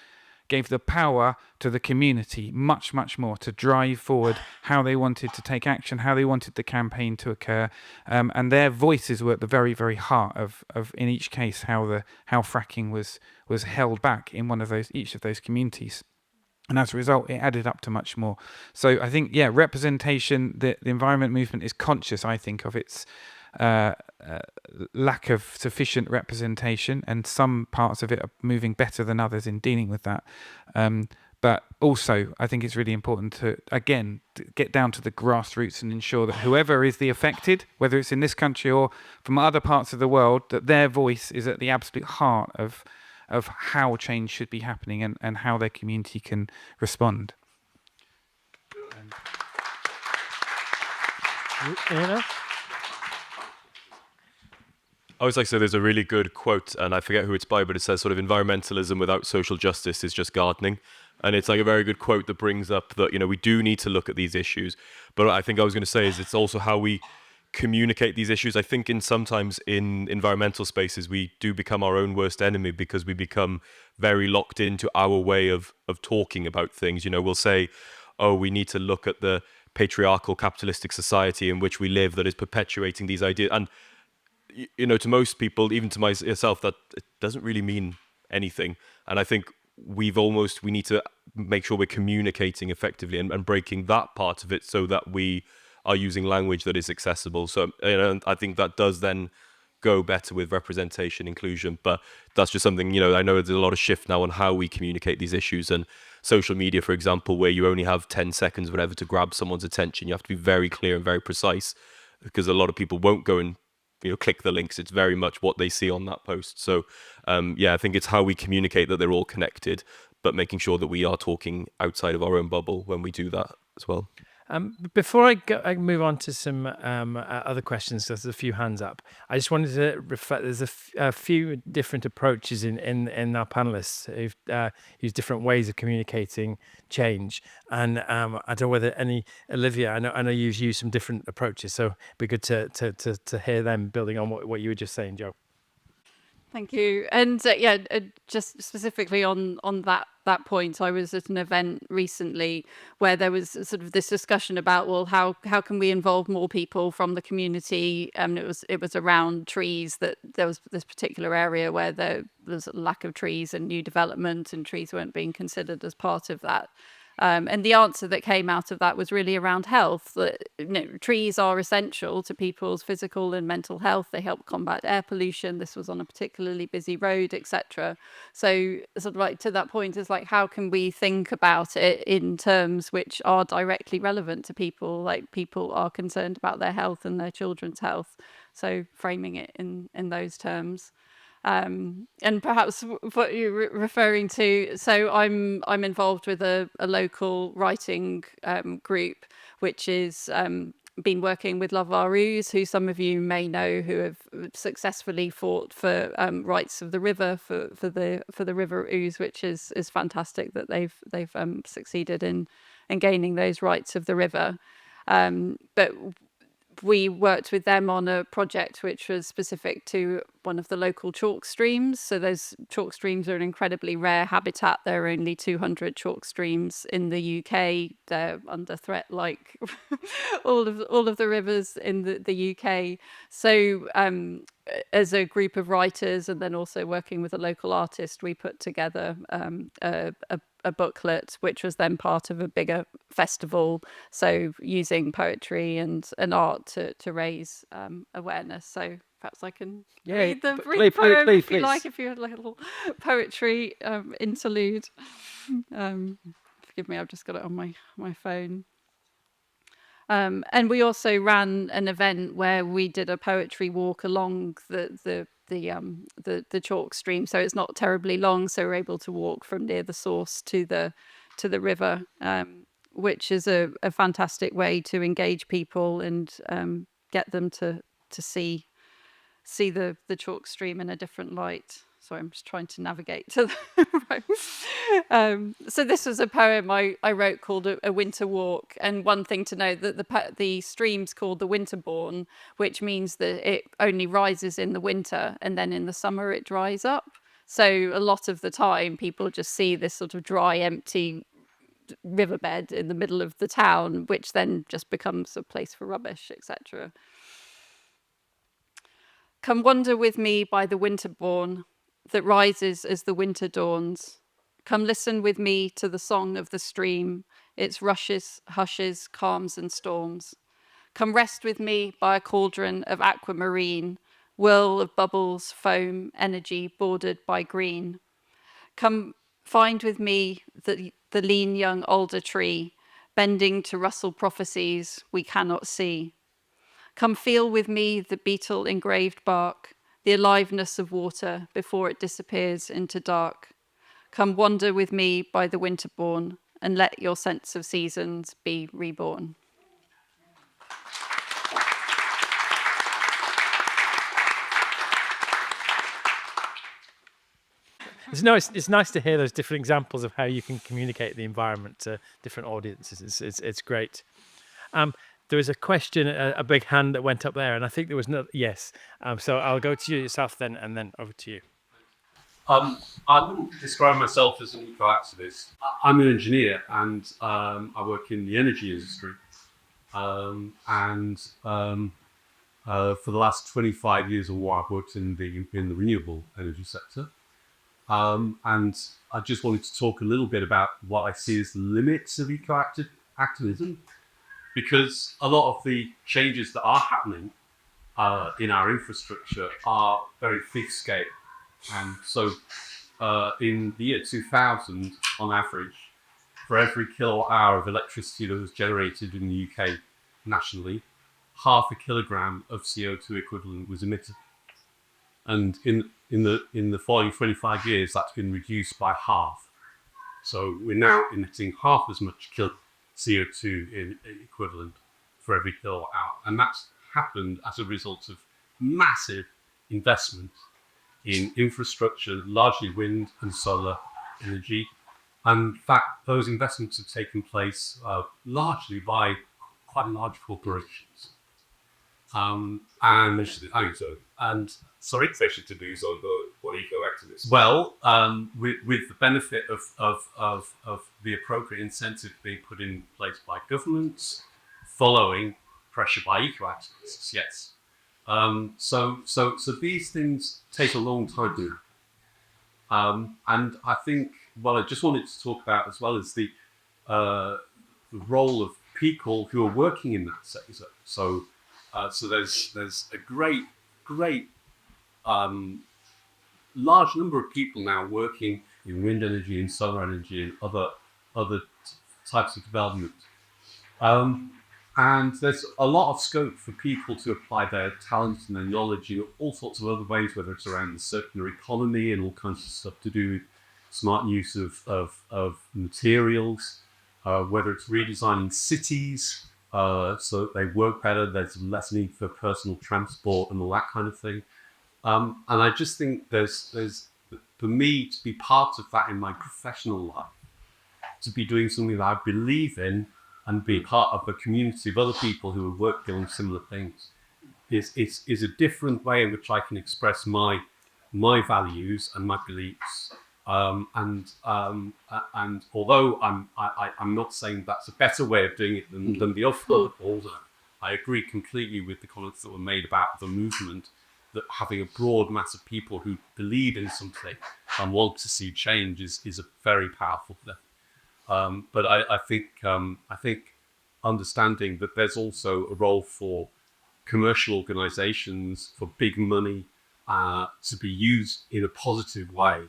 gave the power to the community much more to drive forward how they wanted to take action, how they wanted the campaign to occur, and their voices were at the very heart of in each case how fracking was held back in each of those communities. And as a result, it added up to much more. So I think, representation, the environment movement is conscious, I think, of its lack of sufficient representation, and some parts of it are moving better than others in dealing with that. But also, I think it's really important to get down to the grassroots and ensure that whoever is the affected, whether it's in this country or from other parts of the world, that their voice is at the absolute heart of how change should be happening and how their community can respond. Leonor? I always like to say there's a really good quote, and I forget who it's by, but it says sort of environmentalism without social justice is just gardening. And it's like a very good quote that brings up that, we do need to look at these issues. But I think I was going to say is it's also how we communicate these issues. I think sometimes in environmental spaces, we do become our own worst enemy because we become very locked into our way of talking about things. We'll say, oh, we need to look at the patriarchal capitalistic society in which we live that is perpetuating these ideas. And to most people, even to myself, that it doesn't really mean anything. And I think we need to make sure we're communicating effectively and breaking that part of it so that we are using language that is accessible. So I think that does then go better with representation, inclusion. But that's just something, I know there's a lot of shift now on how we communicate these issues. And social media, for example, where you only have 10 seconds, whatever, to grab someone's attention, you have to be very clear and very precise, because a lot of people won't go and click the links. It's very much what they see on that post. So I think it's how we communicate that they're all connected, but making sure that we are talking outside of our own bubble when we do that as well. Before I move on to some other questions, there's a few hands up. I just wanted to refer. There's a few different approaches in our panelists who've used different ways of communicating change, and I don't know whether Olivia. I know you've used some different approaches, so it'd be good to hear them building on what you were just saying, Joe. Thank you. And just specifically on that point, I was at an event recently where there was sort of this discussion about, well, how can we involve more people from the community? It was around trees, that there was this particular area where there was a lack of trees and new development, and trees weren't being considered as part of that. And the answer that came out of that was really around health. That trees are essential to people's physical and mental health. They help combat air pollution. This was on a particularly busy road, etc. So sort of like to that point is like, how can we think about it in terms which are directly relevant to people? Like, people are concerned about their health and their children's health. So framing it in those terms. And perhaps what you're referring to, so I'm involved with a local writing group, which is been working with Albari, who some of you may know, who have successfully fought for rights of the river for the river Ouse, which is fantastic that they've succeeded in gaining those rights of the river. But we worked with them on a project which was specific to one of the local chalk streams. So those chalk streams are an incredibly rare habitat. There are only 200 chalk streams in the UK. They're under threat like all of the rivers in the UK. So as a group of writers, and then also working with a local artist, we put together a booklet, which was then part of a bigger festival. So using poetry and art to raise awareness. So perhaps I can read the brief poem if you like, if you had like a little poetry interlude. Forgive me, I've just got it on my phone. And we also ran an event where we did a poetry walk along the chalk stream, so it's not terribly long, so we're able to walk from near the source to the river, which is a fantastic way to engage people and get them to see the chalk stream in a different light. Sorry, I'm just trying to navigate to Right. So this was a poem I wrote called A Winter Walk, and one thing to note that the stream's called the Winterbourne, which means that it only rises in the winter and then in the summer it dries up. So a lot of the time people just see this sort of dry, empty riverbed in the middle of the town, which then just becomes a place for rubbish, etc. Come wander with me by the Winterbourne that rises as the winter dawns. Come listen with me to the song of the stream, its rushes, hushes, calms and storms. Come rest with me by a cauldron of aquamarine, whirl of bubbles, foam, energy bordered by green. Come find with me the lean young alder tree, bending to rustle prophecies we cannot see. Come feel with me the beetle engraved bark, the aliveness of water before it disappears into dark. Come wander with me by the Winterbourne and let your sense of seasons be reborn. It's nice to hear those different examples of how you can communicate the environment to different audiences. It's great. There was a question, a big hand that went up there, and I think there was no yes. So I'll go to you yourself then, and then over to you. I wouldn't describe myself as an eco-activist. I'm an engineer, and I work in the energy industry. For the last 25 years or more, I've worked in the renewable energy sector. And I just wanted to talk a little bit about what I see as the limits of eco-activism, because a lot of the changes that are happening in our infrastructure are very fixed scale. And so in the year 2000, on average, for every kilowatt hour of electricity that was generated in the UK nationally, 0.5 kilogram of CO2 equivalent was emitted. And in the following 25 years, that's been reduced by half. So we're now emitting half as much CO2 in equivalent for every kilowatt hour. And that's happened as a result of massive investment in infrastructure, largely wind and solar energy. And in fact, those investments have taken place largely by quite large corporations. Sorry, especially to do so for eco-activists. Well, with the benefit of the appropriate incentive being put in place by governments, following pressure by eco-activists, yes. So these things take a long time to do. And I think what I just wanted to talk about as well is the role of people who are working in that sector. So there's a great large number of people now working in wind energy and solar energy and other types of development. And there's a lot of scope for people to apply their talents and their knowledge in all sorts of other ways, whether it's around the circular economy and all kinds of stuff to do with smart use of materials, whether it's redesigning cities so that they work better, there's less need for personal transport and all that kind of thing. And I just think there's for me to be part of that in my professional life, to be doing something that I believe in and be part of a community of other people who are working on similar things is a different way in which I can express my values and my beliefs. And although I'm not saying that's a better way of doing it than the other order, I agree completely with the comments that were made about the movement, that having a broad mass of people who believe in something and want to see change is a very powerful thing. But I think understanding that there's also a role for commercial organizations, for big money, to be used in a positive way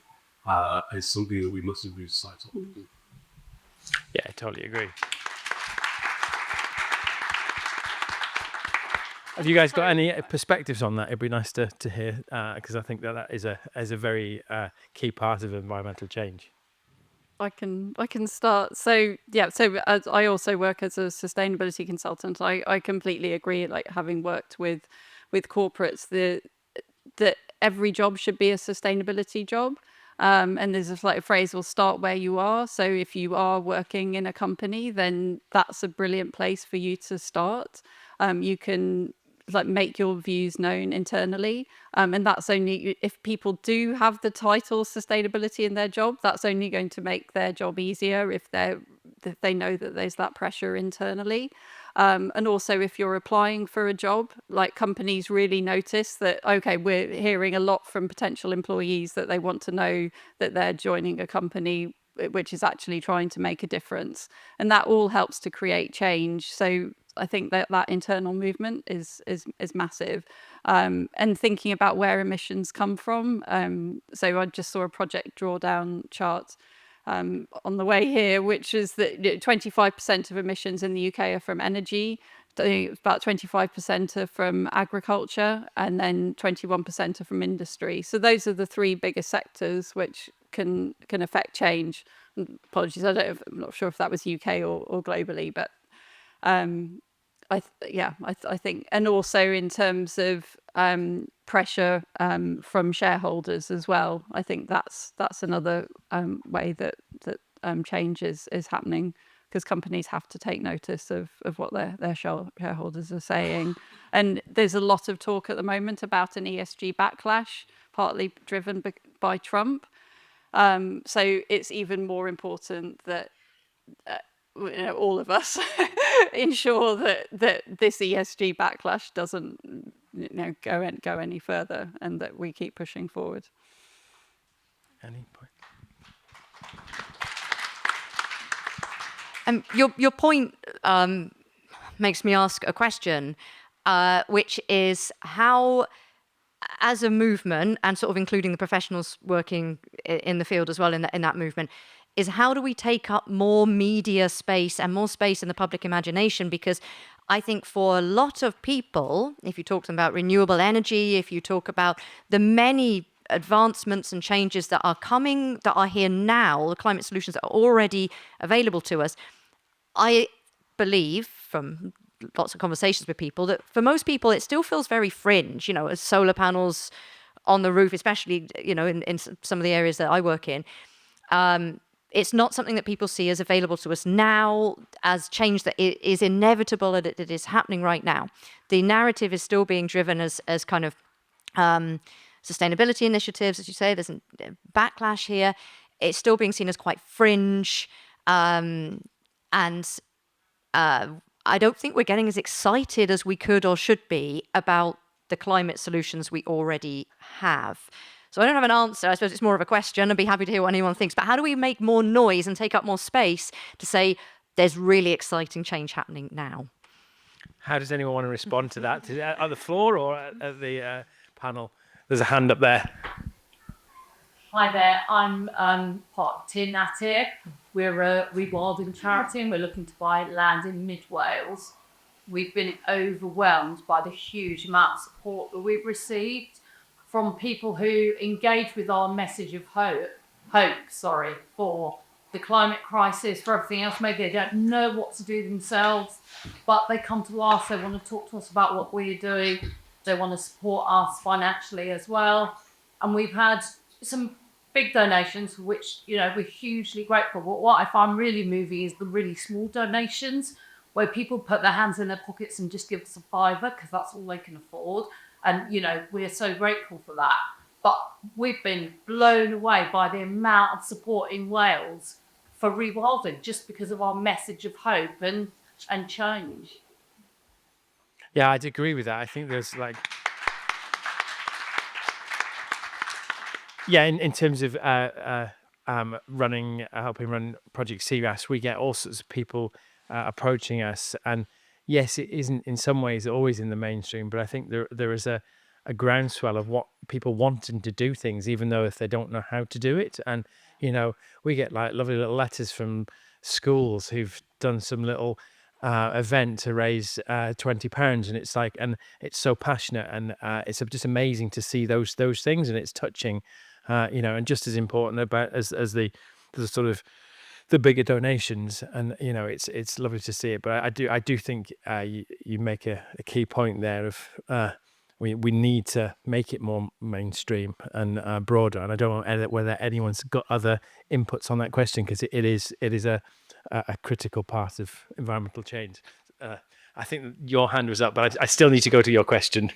is something that we must lose sight of. Yeah, I totally agree. Have you guys got any perspectives on that? It'd be nice to hear, because I think that is a very key part of environmental change. I can start. So as I also work as a sustainability consultant, I completely agree. Like, having worked with corporates, that every job should be a sustainability job. And there's a like phrase, will start where you are. So if you are working in a company, then that's a brilliant place for you to start. You can like make your views known internally, and that's only if people do have the title sustainability in their job, that's only going to make their job easier if they know that there's that pressure internally. And also if you're applying for a job, like companies really notice that, okay, we're hearing a lot from potential employees that they want to know that they're joining a company which is actually trying to make a difference, and that all helps to create change. So I think that internal movement is massive, and thinking about where emissions come from. So I just saw a project drawdown chart on the way here, which is that 25% of emissions in the UK are from energy, about 25% are from agriculture, and then 21% are from industry. So those are the three biggest sectors which can affect change. Apologies, I'm not sure if that was UK or globally, but I think, and also in terms of pressure from shareholders as well, I think that's another way that change is happening, because companies have to take notice of what their shareholders are saying. And there's a lot of talk at the moment about an ESG backlash, partly driven by Trump. So it's even more important that all of us ensure that this ESG backlash doesn't go any further, and that we keep pushing forward. Any point? Your point makes me ask a question, which is how, as a movement, and sort of including the professionals working in the field as well in that movement, is how do we take up more media space and more space in the public imagination? Because I think for a lot of people, if you talk to them about renewable energy, if you talk about the many advancements and changes that are coming, that are here now, the climate solutions that are already available to us, I believe from lots of conversations with people that for most people it still feels very fringe, as solar panels on the roof, especially, in some of the areas that I work in. It's not something that people see as available to us now, as change that is inevitable, that it is happening right now. The narrative is still being driven as kind of sustainability initiatives, as you say. There's a backlash here. It's still being seen as quite fringe, and I don't think we're getting as excited as we could or should be about the climate solutions we already have. So I don't have an answer. I suppose it's more of a question. I'd be happy to hear what anyone thinks. But how do we make more noise and take up more space to say there's really exciting change happening now? How does anyone want to respond to that? At the floor or at the panel? There's a hand up there. Hi there, I'm part of Tin Nat here. We're a rewilding charity and we're looking to buy land in mid Wales. We've been overwhelmed by the huge amount of support that we've received from people who engage with our message of hope for the climate crisis, for everything else. Maybe they don't know what to do themselves, but they come to us, they want to talk to us about what we're doing, they want to support us financially as well. And we've had some big donations, for which we're hugely grateful. But what I find really moving is the really small donations, where people put their hands in their pockets and just give us a fiver because that's all they can afford. And we're so grateful for that. But we've been blown away by the amount of support in Wales for rewilding, just because of our message of hope and change. Yeah, I'd agree with that. I think there's in terms of helping run Project Seagrass, we get all sorts of people approaching us, and yes, it isn't in some ways always in the mainstream, but I think there is a groundswell of what people wanting to do things, even though if they don't know how to do it. And we get lovely little letters from schools who've done some little event to raise £20, and it's and it's so passionate, and it's just amazing to see those things, and it's touching, and just as important about as the sort of the bigger donations. And it's lovely to see it. But I do think you make a key point there of we need to make it more mainstream and broader. And I don't know whether anyone's got other inputs on that question, because it is a critical part of environmental change. I think your hand was up, but I still need to go to your question.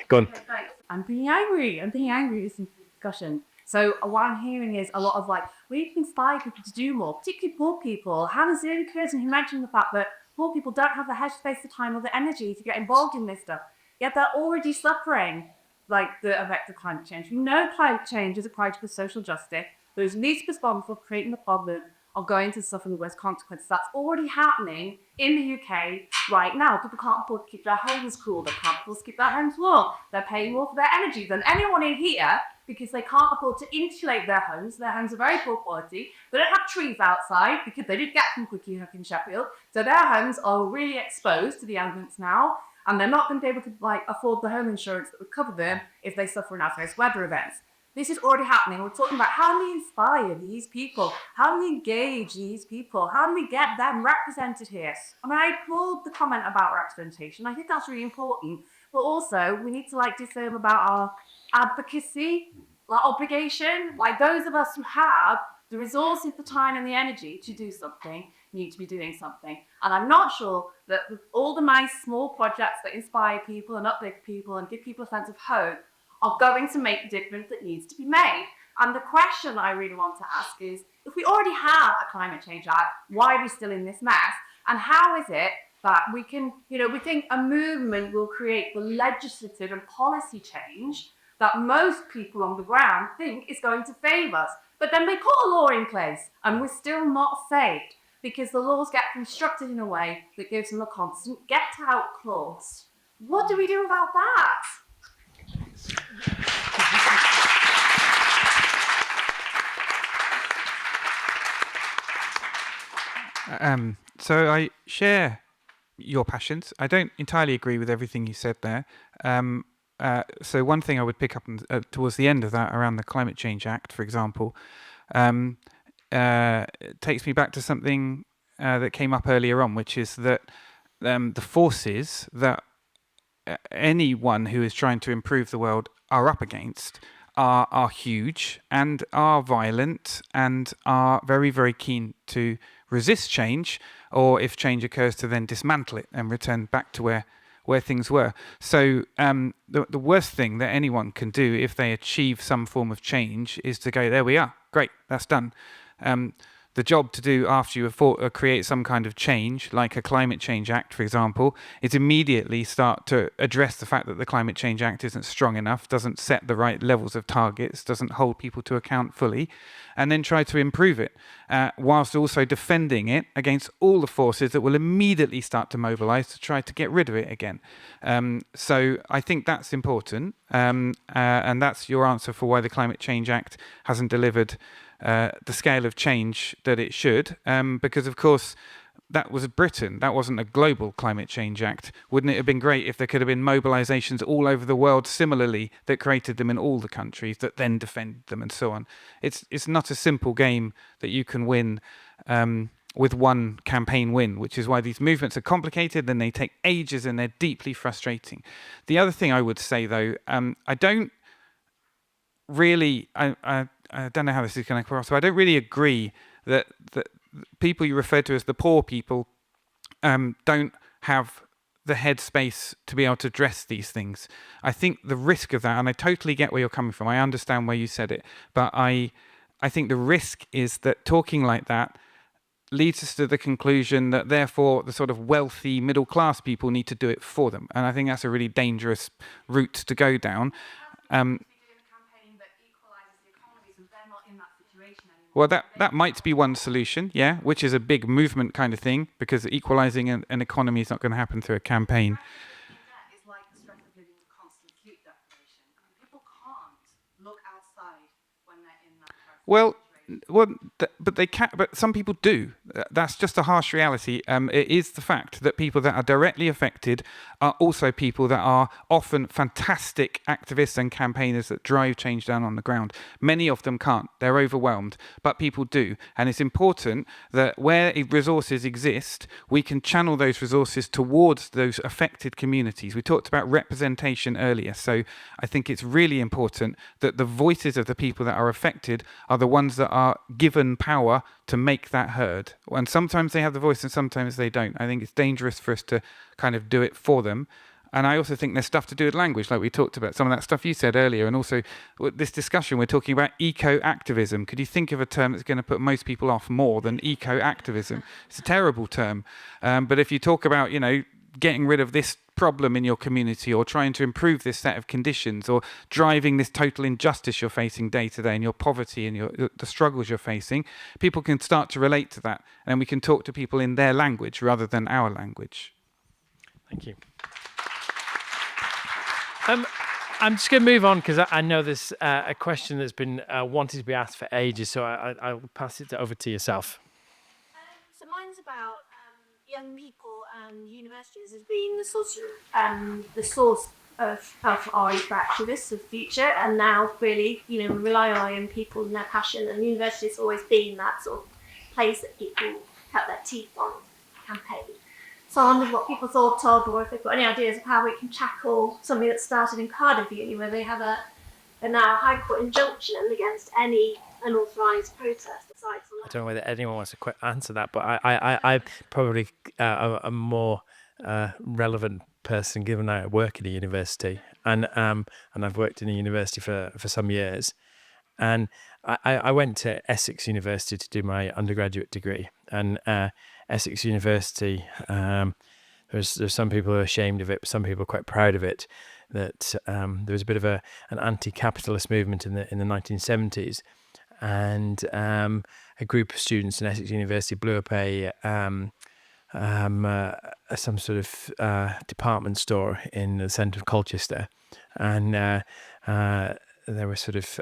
Go on. Okay, thanks. I'm being angry with this discussion. So what I'm hearing is a lot of like, we can inspire people to do more, particularly poor people. Hannah's the only person who mentioned the fact that poor people don't have the headspace, the time, or the energy to get involved in this stuff. Yet they're already suffering like the effect of climate change. We know climate change is a cry for social justice. Those least responsible for creating the problem are going to suffer the worst consequences. That's already happening in the UK right now. People can't afford to keep their homes cool. They can't afford to keep their homes warm. They're paying more for their energy than anyone in here because they can't afford to insulate their homes. Their homes are very poor quality. They don't have trees outside because they did get them quickly enough in Sheffield. So their homes are really exposed to the elements now. And they're not going to be able to afford the home insurance that would cover them if they suffer in adverse weather events. This is already happening. We're talking about how do we inspire these people? How do we engage these people? How do we get them represented here? I mean, I applaud the comment about representation. I think that's really important. But also, we need to discern about our advocacy, obligation. Those of us who have the resources, the time, and the energy to do something need to be doing something. And I'm not sure that with all the nice small projects that inspire people and uplift people and give people a sense of hope are going to make the difference that needs to be made. And the question I really want to ask is, if we already have a climate change act, why are we still in this mess? And how is it that we can, we think a movement will create the legislative and policy change that most people on the ground think is going to favour us. But then they put a law in place and we're still not saved because the laws get constructed in a way that gives them a constant get-out clause. What do we do about that? So I share your passions. I don't entirely agree with everything you said there. So one thing I would pick up on, towards the end of that, around the Climate Change Act, for example, it takes me back to something that came up earlier on, which is that the forces that anyone who is trying to improve the world are up against are huge and are violent and are very, very keen to resist change, or if change occurs, to then dismantle it and return back to where things were. So the worst thing that anyone can do if they achieve some form of change is to go, there we are, great, that's done. The job to do after you have create some kind of change, like a Climate Change Act, for example, is immediately start to address the fact that the Climate Change Act isn't strong enough, doesn't set the right levels of targets, doesn't hold people to account fully, and then try to improve it, whilst also defending it against all the forces that will immediately start to mobilise to try to get rid of it again. So I think that's important, and that's your answer for why the Climate Change Act hasn't delivered the scale of change that it should, because of course that was Britain, that wasn't a global Climate Change Act. Wouldn't it have been great if there could have been mobilisations all over the world similarly that created them in all the countries that then defended them and so on? It's not a simple game that you can win with one campaign win, which is why these movements are complicated and they take ages and they're deeply frustrating. The other thing I would say though, I don't really, I don't know how this is going to come across, so I don't really agree that people you refer to as the poor people don't have the headspace to be able to address these things. I think the risk of that, and I totally get where you're coming from, I understand where you said it, but I think the risk is that talking like that leads us to the conclusion that therefore the sort of wealthy middle class people need to do it for them, and I think that's a really dangerous route to go down. Well, that might be one solution, yeah, which is a big movement kind of thing, because equalising an economy is not going to happen through a campaign. It's like the stress of living with constant sleep deprivation. People can't look outside when they're in that. Well, but they can. But some people do. That's just a harsh reality. It is the fact that people that are directly affected are also people that are often fantastic activists and campaigners that drive change down on the ground. Many of them can't. They're overwhelmed, but people do. And it's important that where resources exist, we can channel those resources towards those affected communities. We talked about representation earlier, so I think it's really important that the voices of the people that are affected are the ones that are given power to make that heard. And sometimes they have the voice and sometimes they don't. I think it's dangerous for us to kind of do it for them. And I also think there's stuff to do with language, like we talked about, some of that stuff you said earlier. And also this discussion, we're talking about eco-activism. Could you think of a term that's going to put most people off more than eco-activism? It's a terrible term. But if you talk about, getting rid of this problem in your community, or trying to improve this set of conditions, or driving this total injustice you're facing day to day, and your poverty and the struggles you're facing, people can start to relate to that. And we can talk to people in their language rather than our language. Thank you. I'm just going to move on because I know there's a question that's been wanted to be asked for ages, so I'll pass it over to yourself. So mine's about young people and universities as being the source of our activists of the future, and now really, we rely on young people and their passion, and university's always been that sort of place that people cut their teeth on campaign. So I wondered what people thought of, or if they've got any ideas of how we can tackle something that started in Cardiff Uni, where they have a now High Court injunction against any unauthorised protest. I don't know whether anyone wants to answer that, but I probably a more relevant person, given I work in a university, and I've worked in a university for some years, and I went to Essex University to do my undergraduate degree, and Essex University, there's some people who are ashamed of it, but some people are quite proud of it. That there was a bit of an anti-capitalist movement in the 1970s, and a group of students in Essex University blew up some sort of department store in the centre of Colchester, and there was sort of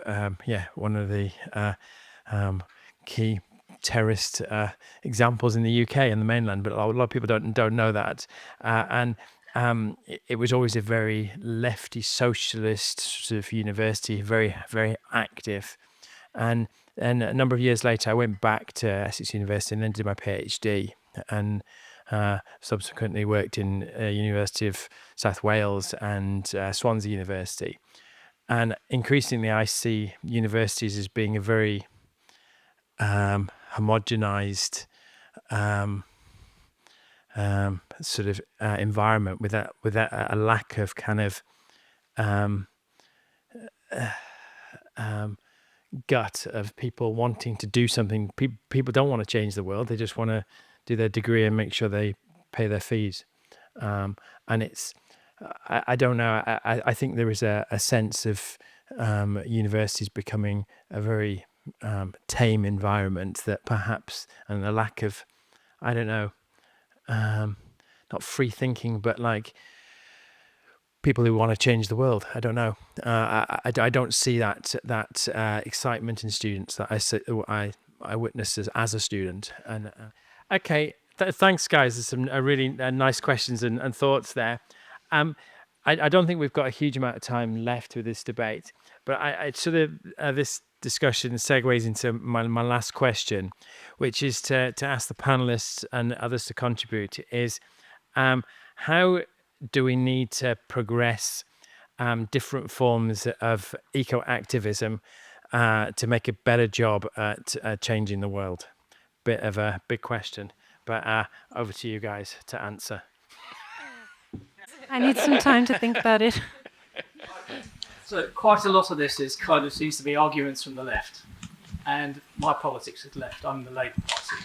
one of the key terrorist examples in the UK and the mainland, but a lot of people don't know that, and it was always a very lefty socialist sort of university, very, very active. And then a number of years later, I went back to Essex University and then did my PhD, and subsequently worked in University of South Wales and Swansea University. And increasingly, I see universities as being a very homogenized sort of environment with a lack of kind of gut of people wanting to do something. People don't want to change the world. They just want to do their degree and make sure they pay their fees. And it's, I don't know, I think there is a sense of universities becoming a very tame environment that perhaps, and a lack of, I don't know, not free thinking, but like people who want to change the world. I don't know. I don't see that excitement in students that I witnessed as a student. And okay, thanks guys. There's some really nice questions and thoughts there. I don't think we've got a huge amount of time left with this debate, but I sort of this discussion segues into my last question, which is to ask the panelists and others to contribute, is how do we need to progress different forms of eco-activism to make a better job at changing the world? Bit of a big question, but over to you guys to answer. I need some time to think about it. So quite a lot of this is kind of seems to be arguments from the left, and my politics is left. I'm the Labour Party.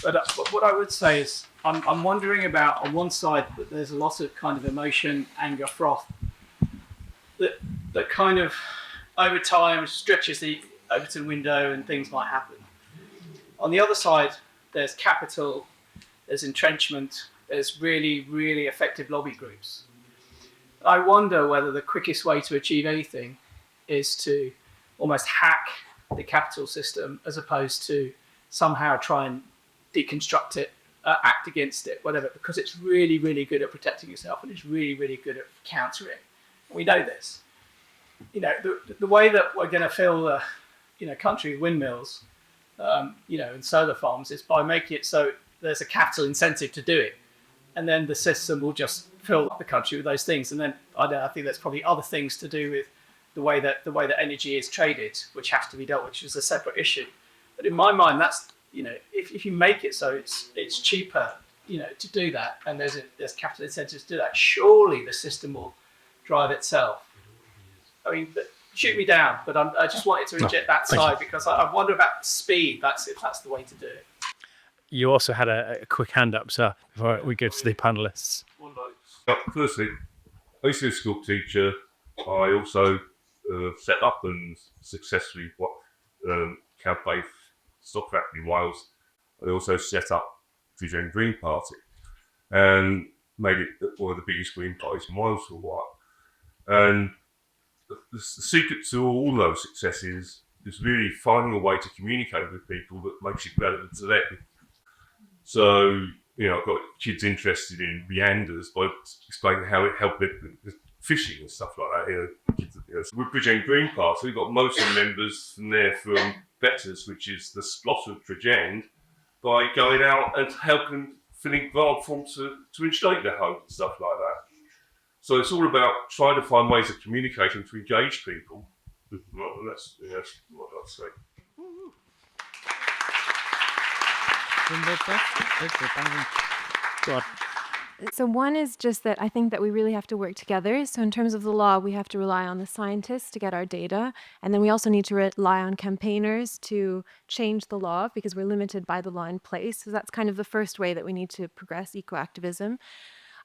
But what I would say is I'm wondering about, on one side, that there's a lot of kind of emotion, anger, froth, that kind of over time stretches over to the window and things might happen. On the other side, there's capital, there's entrenchment, there's really, really effective lobby groups. I wonder whether the quickest way to achieve anything is to almost hack the capital system, as opposed to somehow try and deconstruct it, act against it, whatever, because it's really, really good at protecting itself and it's really, really good at countering. We know this. You know, the way that we're going to fill the, country with windmills, and solar farms is by making it so there's a capital incentive to do it. And then the system will just fill up the country with those things. And then I think there's probably other things to do with the way that energy is traded, which has to be dealt with, which is a separate issue. But in my mind, that's, if you make it so it's cheaper, to do that, and there's capital incentives to do that, surely the system will drive itself. I mean, shoot me down, but I just wanted to inject that side because I wonder about speed. If that's the way to do it. You also had a quick hand up, sir, before we go to the panelists. Firstly, I used to be a school teacher. I also set up and successfully campaign stock factory in Wales. I also set up the Green Party and made it one of the biggest Green parties in Wales for a while. And the secret to all those successes is really finding a way to communicate with people that makes it relevant to them. So, I've got kids interested in meanders by explaining how it helped with fishing and stuff like that. With Bridgend Green Party, we've got most of the members from there from Betters, which is the spot of Bridgend, by going out and helping filling grant forms to instate their homes and stuff like that. So it's all about trying to find ways of communicating to engage people. Well, that's what I'd say. So one is just that I think that we really have to work together. So in terms of the law, we have to rely on the scientists to get our data. And then we also need to rely on campaigners to change the law because we're limited by the law in place. So that's kind of the first way that we need to progress eco-activism.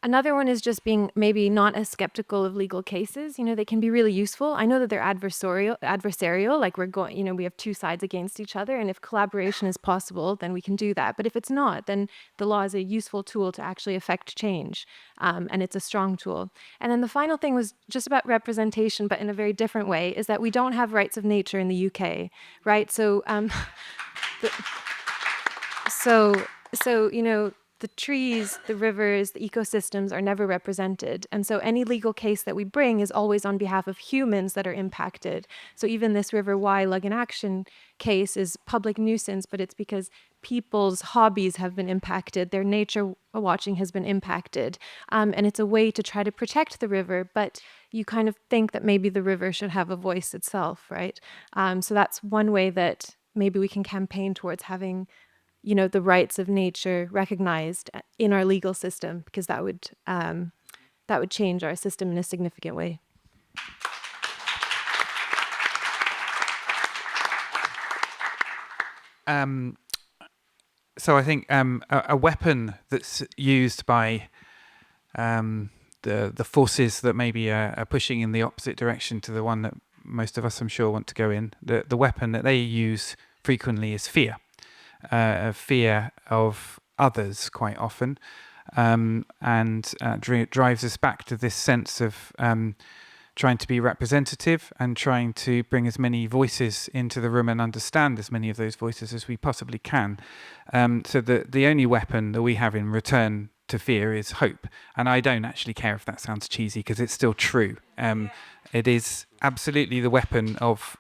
Another one is just being maybe not as skeptical of legal cases. They can be really useful. I know that they're adversarial, like we're going, we have two sides against each other. And if collaboration is possible, then we can do that. But if it's not, then the law is a useful tool to actually affect change. And it's a strong tool. And then the final thing was just about representation, but in a very different way, is that we don't have rights of nature in the UK, right? So, the trees, the rivers, the ecosystems are never represented. And so any legal case that we bring is always on behalf of humans that are impacted. So even this River Wye Lug in Action case is public nuisance, but it's because people's hobbies have been impacted, their nature watching has been impacted. And it's a way to try to protect the river, but you kind of think that maybe the river should have a voice itself, right? So that's one way that maybe we can campaign towards having the rights of nature recognized in our legal system, because that would change our system in a significant way. So I think a weapon that's used by the forces that maybe are pushing in the opposite direction to the one that most of us, I'm sure, want to go in, the weapon that they use frequently is fear. Fear of others quite often, and drives us back to this sense of trying to be representative and trying to bring as many voices into the room and understand as many of those voices as we possibly can. So the only weapon that we have in return to fear is hope. And I don't actually care if that sounds cheesy because it's still true. It is absolutely the weapon of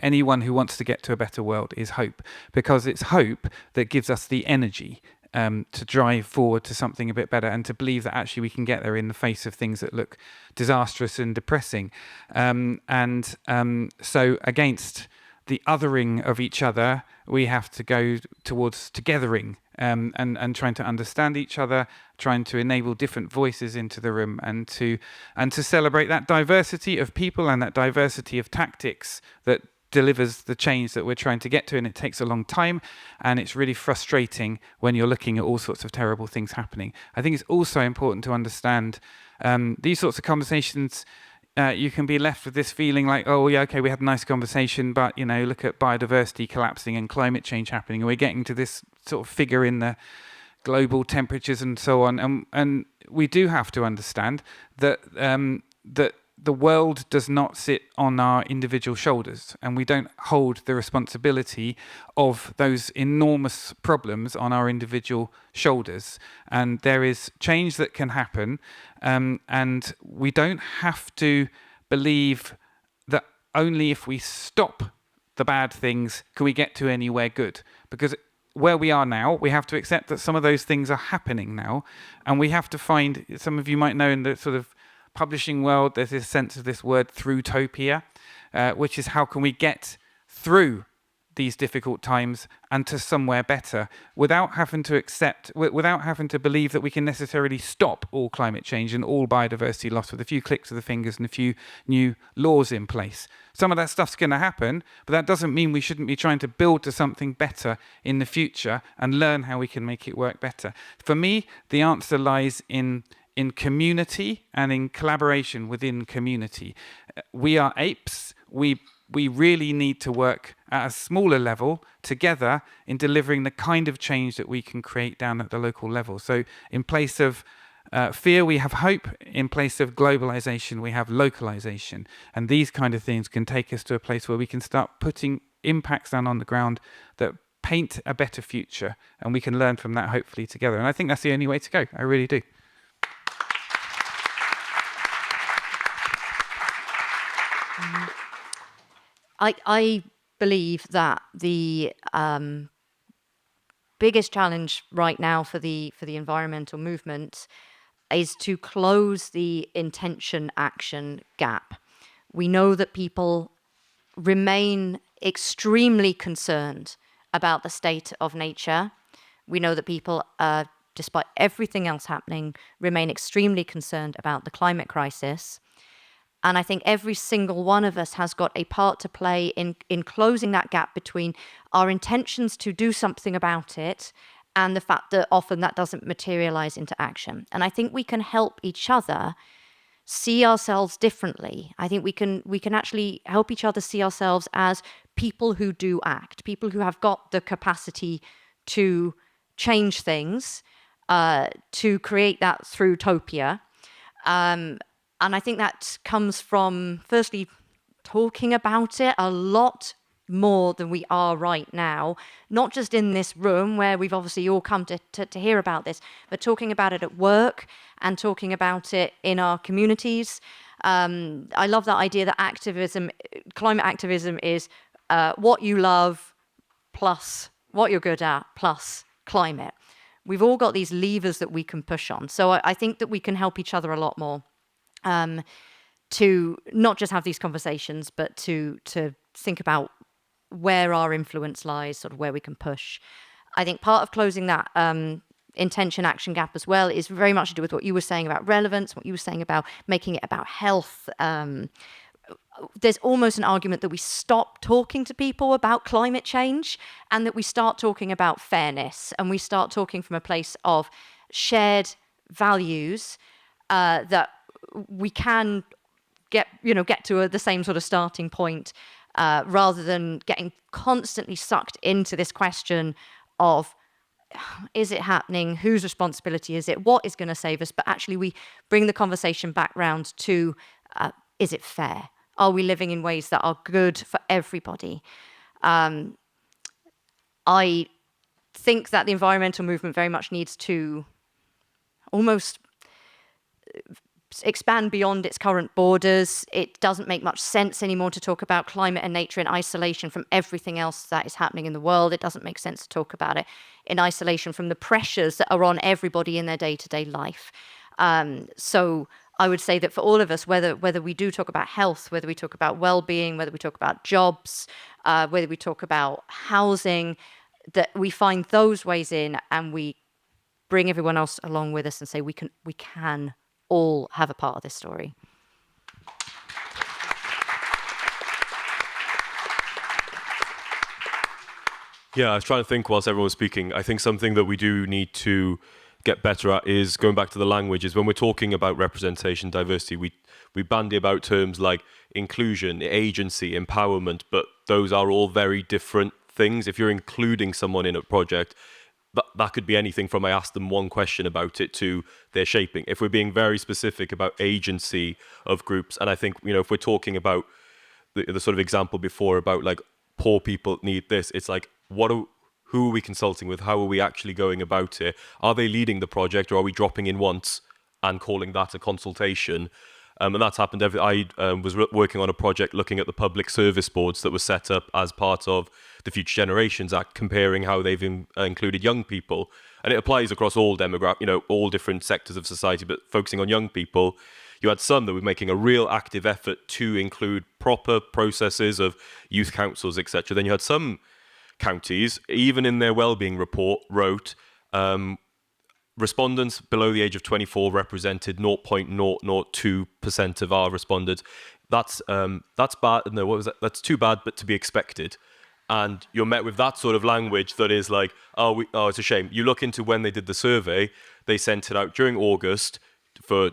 anyone who wants to get to a better world is hope, because it's hope that gives us the energy to drive forward to something a bit better and to believe that actually we can get there in the face of things that look disastrous and depressing. So against the othering of each other, we have to go towards togethering and trying to understand each other, trying to enable different voices into the room and to celebrate that diversity of people and that diversity of tactics that delivers the change that we're trying to get to. And it takes a long time, and it's really frustrating when you're looking at all sorts of terrible things happening. I think it's also important to understand these sorts of conversations. You can be left with this feeling like, oh yeah, okay, we had a nice conversation, but look at biodiversity collapsing and climate change happening, and we're getting to this sort of figure in the global temperatures and so on. And we do have to understand that that the world does not sit on our individual shoulders, and we don't hold the responsibility of those enormous problems on our individual shoulders. And there is change that can happen, and we don't have to believe that only if we stop the bad things can we get to anywhere good. Because where we are now, we have to accept that some of those things are happening now, and we have to find, some of you might know in the sort of publishing world, there's this sense of this word through-topia, which is how can we get through these difficult times and to somewhere better without having to believe that we can necessarily stop all climate change and all biodiversity loss with a few clicks of the fingers and a few new laws in place. Some of that stuff's going to happen, but that doesn't mean we shouldn't be trying to build to something better in the future and learn how we can make it work better. For me, the answer lies in community and in collaboration within community. We are apes. We really need to work at a smaller level together in delivering the kind of change that we can create down at the local level. So in place of fear, we have hope. In place of globalization, we have localization. And these kind of things can take us to a place where we can start putting impacts down on the ground that paint a better future. And we can learn from that, hopefully, together. And I think that's the only way to go. I really do. I believe that the biggest challenge right now for the environmental movement is to close the intention action gap. We know that people remain extremely concerned about the state of nature. We know that people, despite everything else happening, remain extremely concerned about the climate crisis. And I think every single one of us has got a part to play in closing that gap between our intentions to do something about it and the fact that often that doesn't materialize into action. And I think we can help each other see ourselves differently. I think we can actually help each other see ourselves as people who do act, people who have got the capacity to change things, to create that through-topia. And I think that comes from, firstly, talking about it a lot more than we are right now, not just in this room where we've obviously all come to hear about this, but talking about it at work and talking about it in our communities. I love that idea that climate activism is what you love plus what you're good at plus climate. We've all got these levers that we can push on. So I think that we can help each other a lot more. To not just have these conversations, but to think about where our influence lies, sort of where we can push. I think part of closing that intention action gap as well is very much to do with what you were saying about relevance, what you were saying about making it about health. There's almost an argument that we stop talking to people about climate change and that we start talking about fairness and we start talking from a place of shared values that we can get to the same sort of starting point rather than getting constantly sucked into this question of is it happening, whose responsibility is it, what is going to save us, but actually we bring the conversation back round to is it fair? Are we living in ways that are good for everybody? I think that the environmental movement very much needs to almost expand beyond its current borders. It doesn't make much sense anymore to talk about climate and nature in isolation from everything else that is happening in the world. It doesn't make sense to talk about it in isolation from the pressures that are on everybody in their day-to-day life. So I would say that for all of us, whether we do talk about health, whether we talk about well-being, whether we talk about jobs, whether we talk about housing, that we find those ways in and we bring everyone else along with us and say we can all have a part of this story. Yeah, I was trying to think whilst everyone was speaking. I think something that we do need to get better at is going back to the language, is when we're talking about representation, diversity, we bandy about terms like inclusion, agency, empowerment, but those are all very different things. If you're including someone in a project, that could be anything from I asked them one question about it to their shaping. If we're being very specific about agency of groups, and I think, if we're talking about the sort of example before about like poor people need this, it's like, who are we consulting with? How are we actually going about it? Are they leading the project, or are we dropping in once and calling that a consultation? And that's happened. I was working on a project looking at the public service boards that were set up as part of the Future Generations Act, comparing how they've included young people. And it applies across all all different sectors of society, but focusing on young people, you had some that were making a real active effort to include proper processes of youth councils, etc. Then you had some counties, even in their wellbeing report, wrote respondents below the age of 24 represented 0.002% of our respondents. That's bad. No, what was that? That's too bad, but to be expected. And you're met with that sort of language that is like, oh, it's a shame. You look into when they did the survey, they sent it out during August for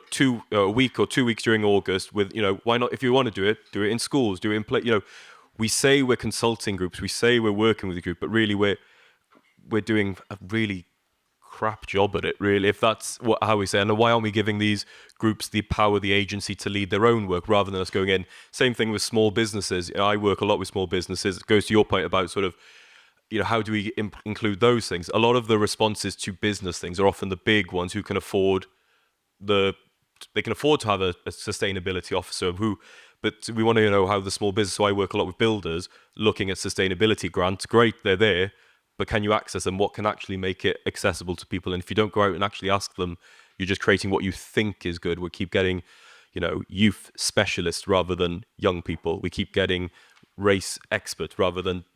a week or 2 weeks during August with, why not? If you want to do it in schools, do it in play. We say we're consulting groups, we say we're working with a group, but really we're doing a really crap job at it, really, if that's how we say. And why aren't we giving these groups the power, the agency to lead their own work rather than us going in? Same thing with small businesses. I work a lot with small businesses. It goes to your point about sort of, how do we include those things? A lot of the responses to business things are often the big ones who can afford to have a sustainability officer but we want to know how the small business. So I work a lot with builders looking at sustainability grants. Great, they're there, but can you access them? What can actually make it accessible to people? And if you don't go out and actually ask them, you're just creating what you think is good. We keep getting, youth specialists rather than young people. We keep getting race experts rather than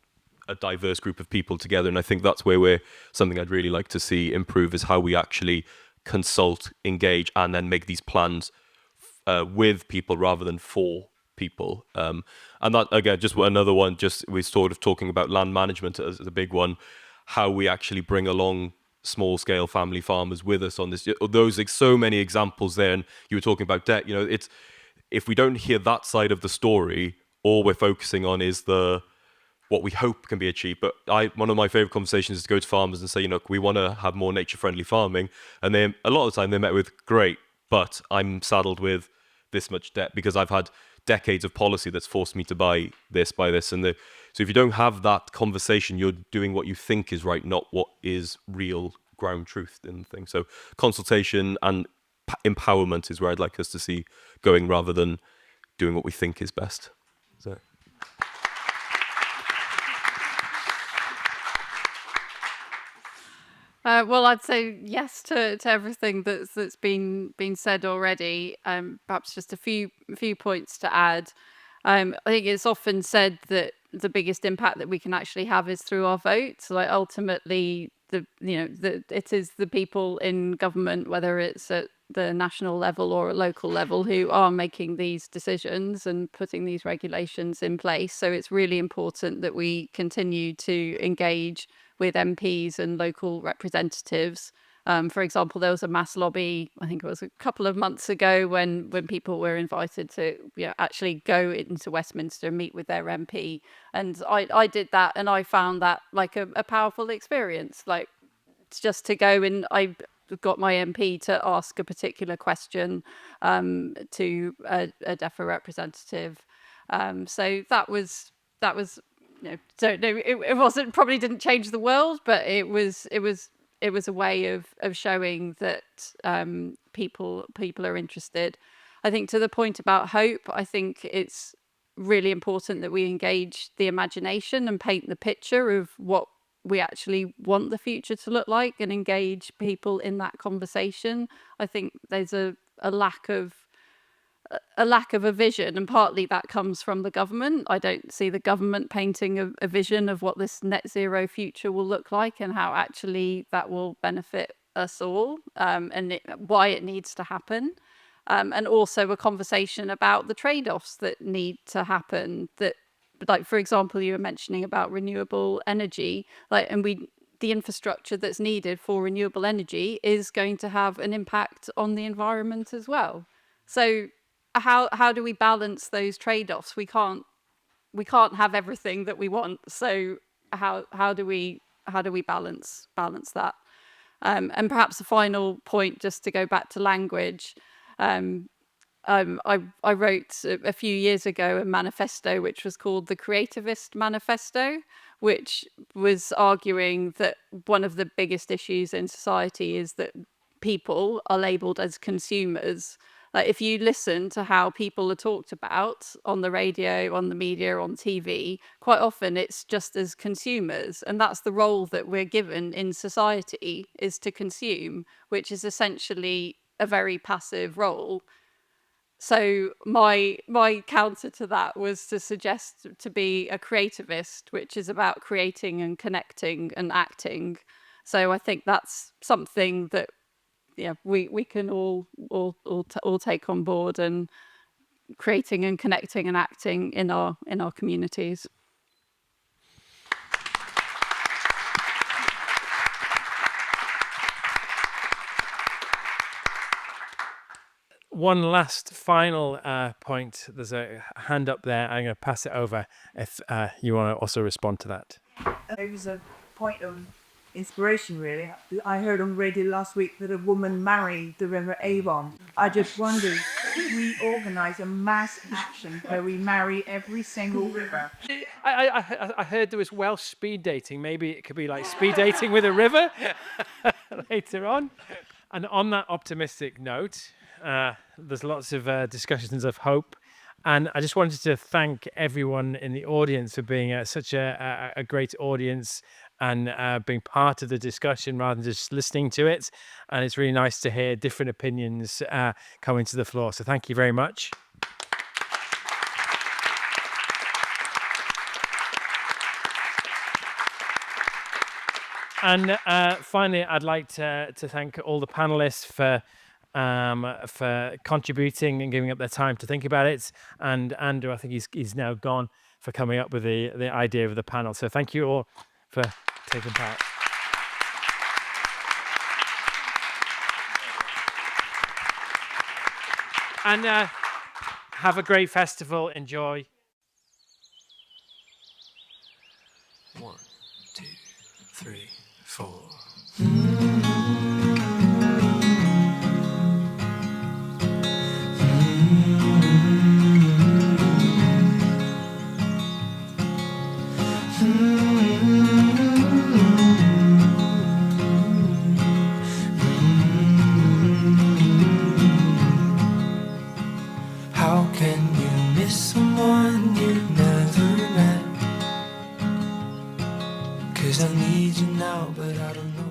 a diverse group of people together. And I think that's where something I'd really like to see improve is how we actually consult, engage, and then make these plans with people rather than for people. And that, again, just another one, we're sort of talking about land management as a big one, how we actually bring along small scale family farmers with us on this. Those, like, so many examples there. And you were talking about debt, it's, if we don't hear that side of the story, all we're focusing on is what we hope can be achieved. But one of my favorite conversations is to go to farmers and say, we want to have more nature friendly farming. And then a lot of the time they're met with, great, but I'm saddled with this much debt because I've had decades of policy that's forced me to buy this. And so if you don't have that conversation, you're doing what you think is right, not what is real ground truth in the thing. So consultation and empowerment is where I'd like us to see going rather than doing what we think is best. So. Well, I'd say yes to everything that's been said already. Perhaps just a few points to add. I think it's often said that the biggest impact that we can actually have is through our votes. Like ultimately, it is the people in government, whether it's at the national level or at local level, who are making these decisions and putting these regulations in place. So it's really important that we continue to engage with MPs and local representatives. For example, there was a mass lobby, I think it was a couple of months ago, when people were invited to actually go into Westminster and meet with their MP. And I did that, and I found that like a powerful experience. Like, it's just to go, and I got my MP to ask a particular question to a DEFRA representative. So that was don't know. It wasn't, probably didn't change the world, but it was a way of showing that people are interested. I think to the point about hope, I think it's really important that we engage the imagination and paint the picture of what we actually want the future to look like and engage people in that conversation. I think there's a lack of a vision, and partly that comes from the government. I don't see the government painting a vision of what this net zero future will look like and how actually that will benefit us all, and why it needs to happen. And also a conversation about the trade-offs that need to happen. That, like, for example, you were mentioning about renewable energy, the infrastructure that's needed for renewable energy is going to have an impact on the environment as well. So how do we balance those trade-offs? We can't have everything that we want. So how do we how do we balance that? And perhaps a final point, just to go back to language. I wrote a few years ago a manifesto which was called the Creativist Manifesto, which was arguing that one of the biggest issues in society is that people are labelled as consumers. Like, if you listen to how people are talked about on the radio, on the media, on TV, quite often it's just as consumers. And that's the role that we're given in society, is to consume, which is essentially a very passive role. So my counter to that was to suggest to be a creativist, which is about creating and connecting and acting. So I think that's something that we can all take on board, and creating and connecting and acting in our communities. One last final point. There's a hand up there. I'm going to pass it over if you want to also respond to that. It was a point of inspiration, really. I heard on radio last week that a woman married the River Avon. I just wondered, if we organise a mass action where we marry every single river? I heard there was Welsh speed dating. Maybe it could be like speed dating with a river later on. And on that optimistic note, there's lots of discussions of hope. And I just wanted to thank everyone in the audience for being such a great audience and being part of the discussion rather than just listening to it. And it's really nice to hear different opinions coming to the floor. So thank you very much. And finally, I'd like to thank all the panelists for contributing and giving up their time to think about it. And Andrew, I think he's now gone, for coming up with the idea of the panel. So thank you all for taking part. And have a great festival. Enjoy. 1, 2, 3, 4. How can you miss someone you've never met? 'Cause I need you now, but I don't know.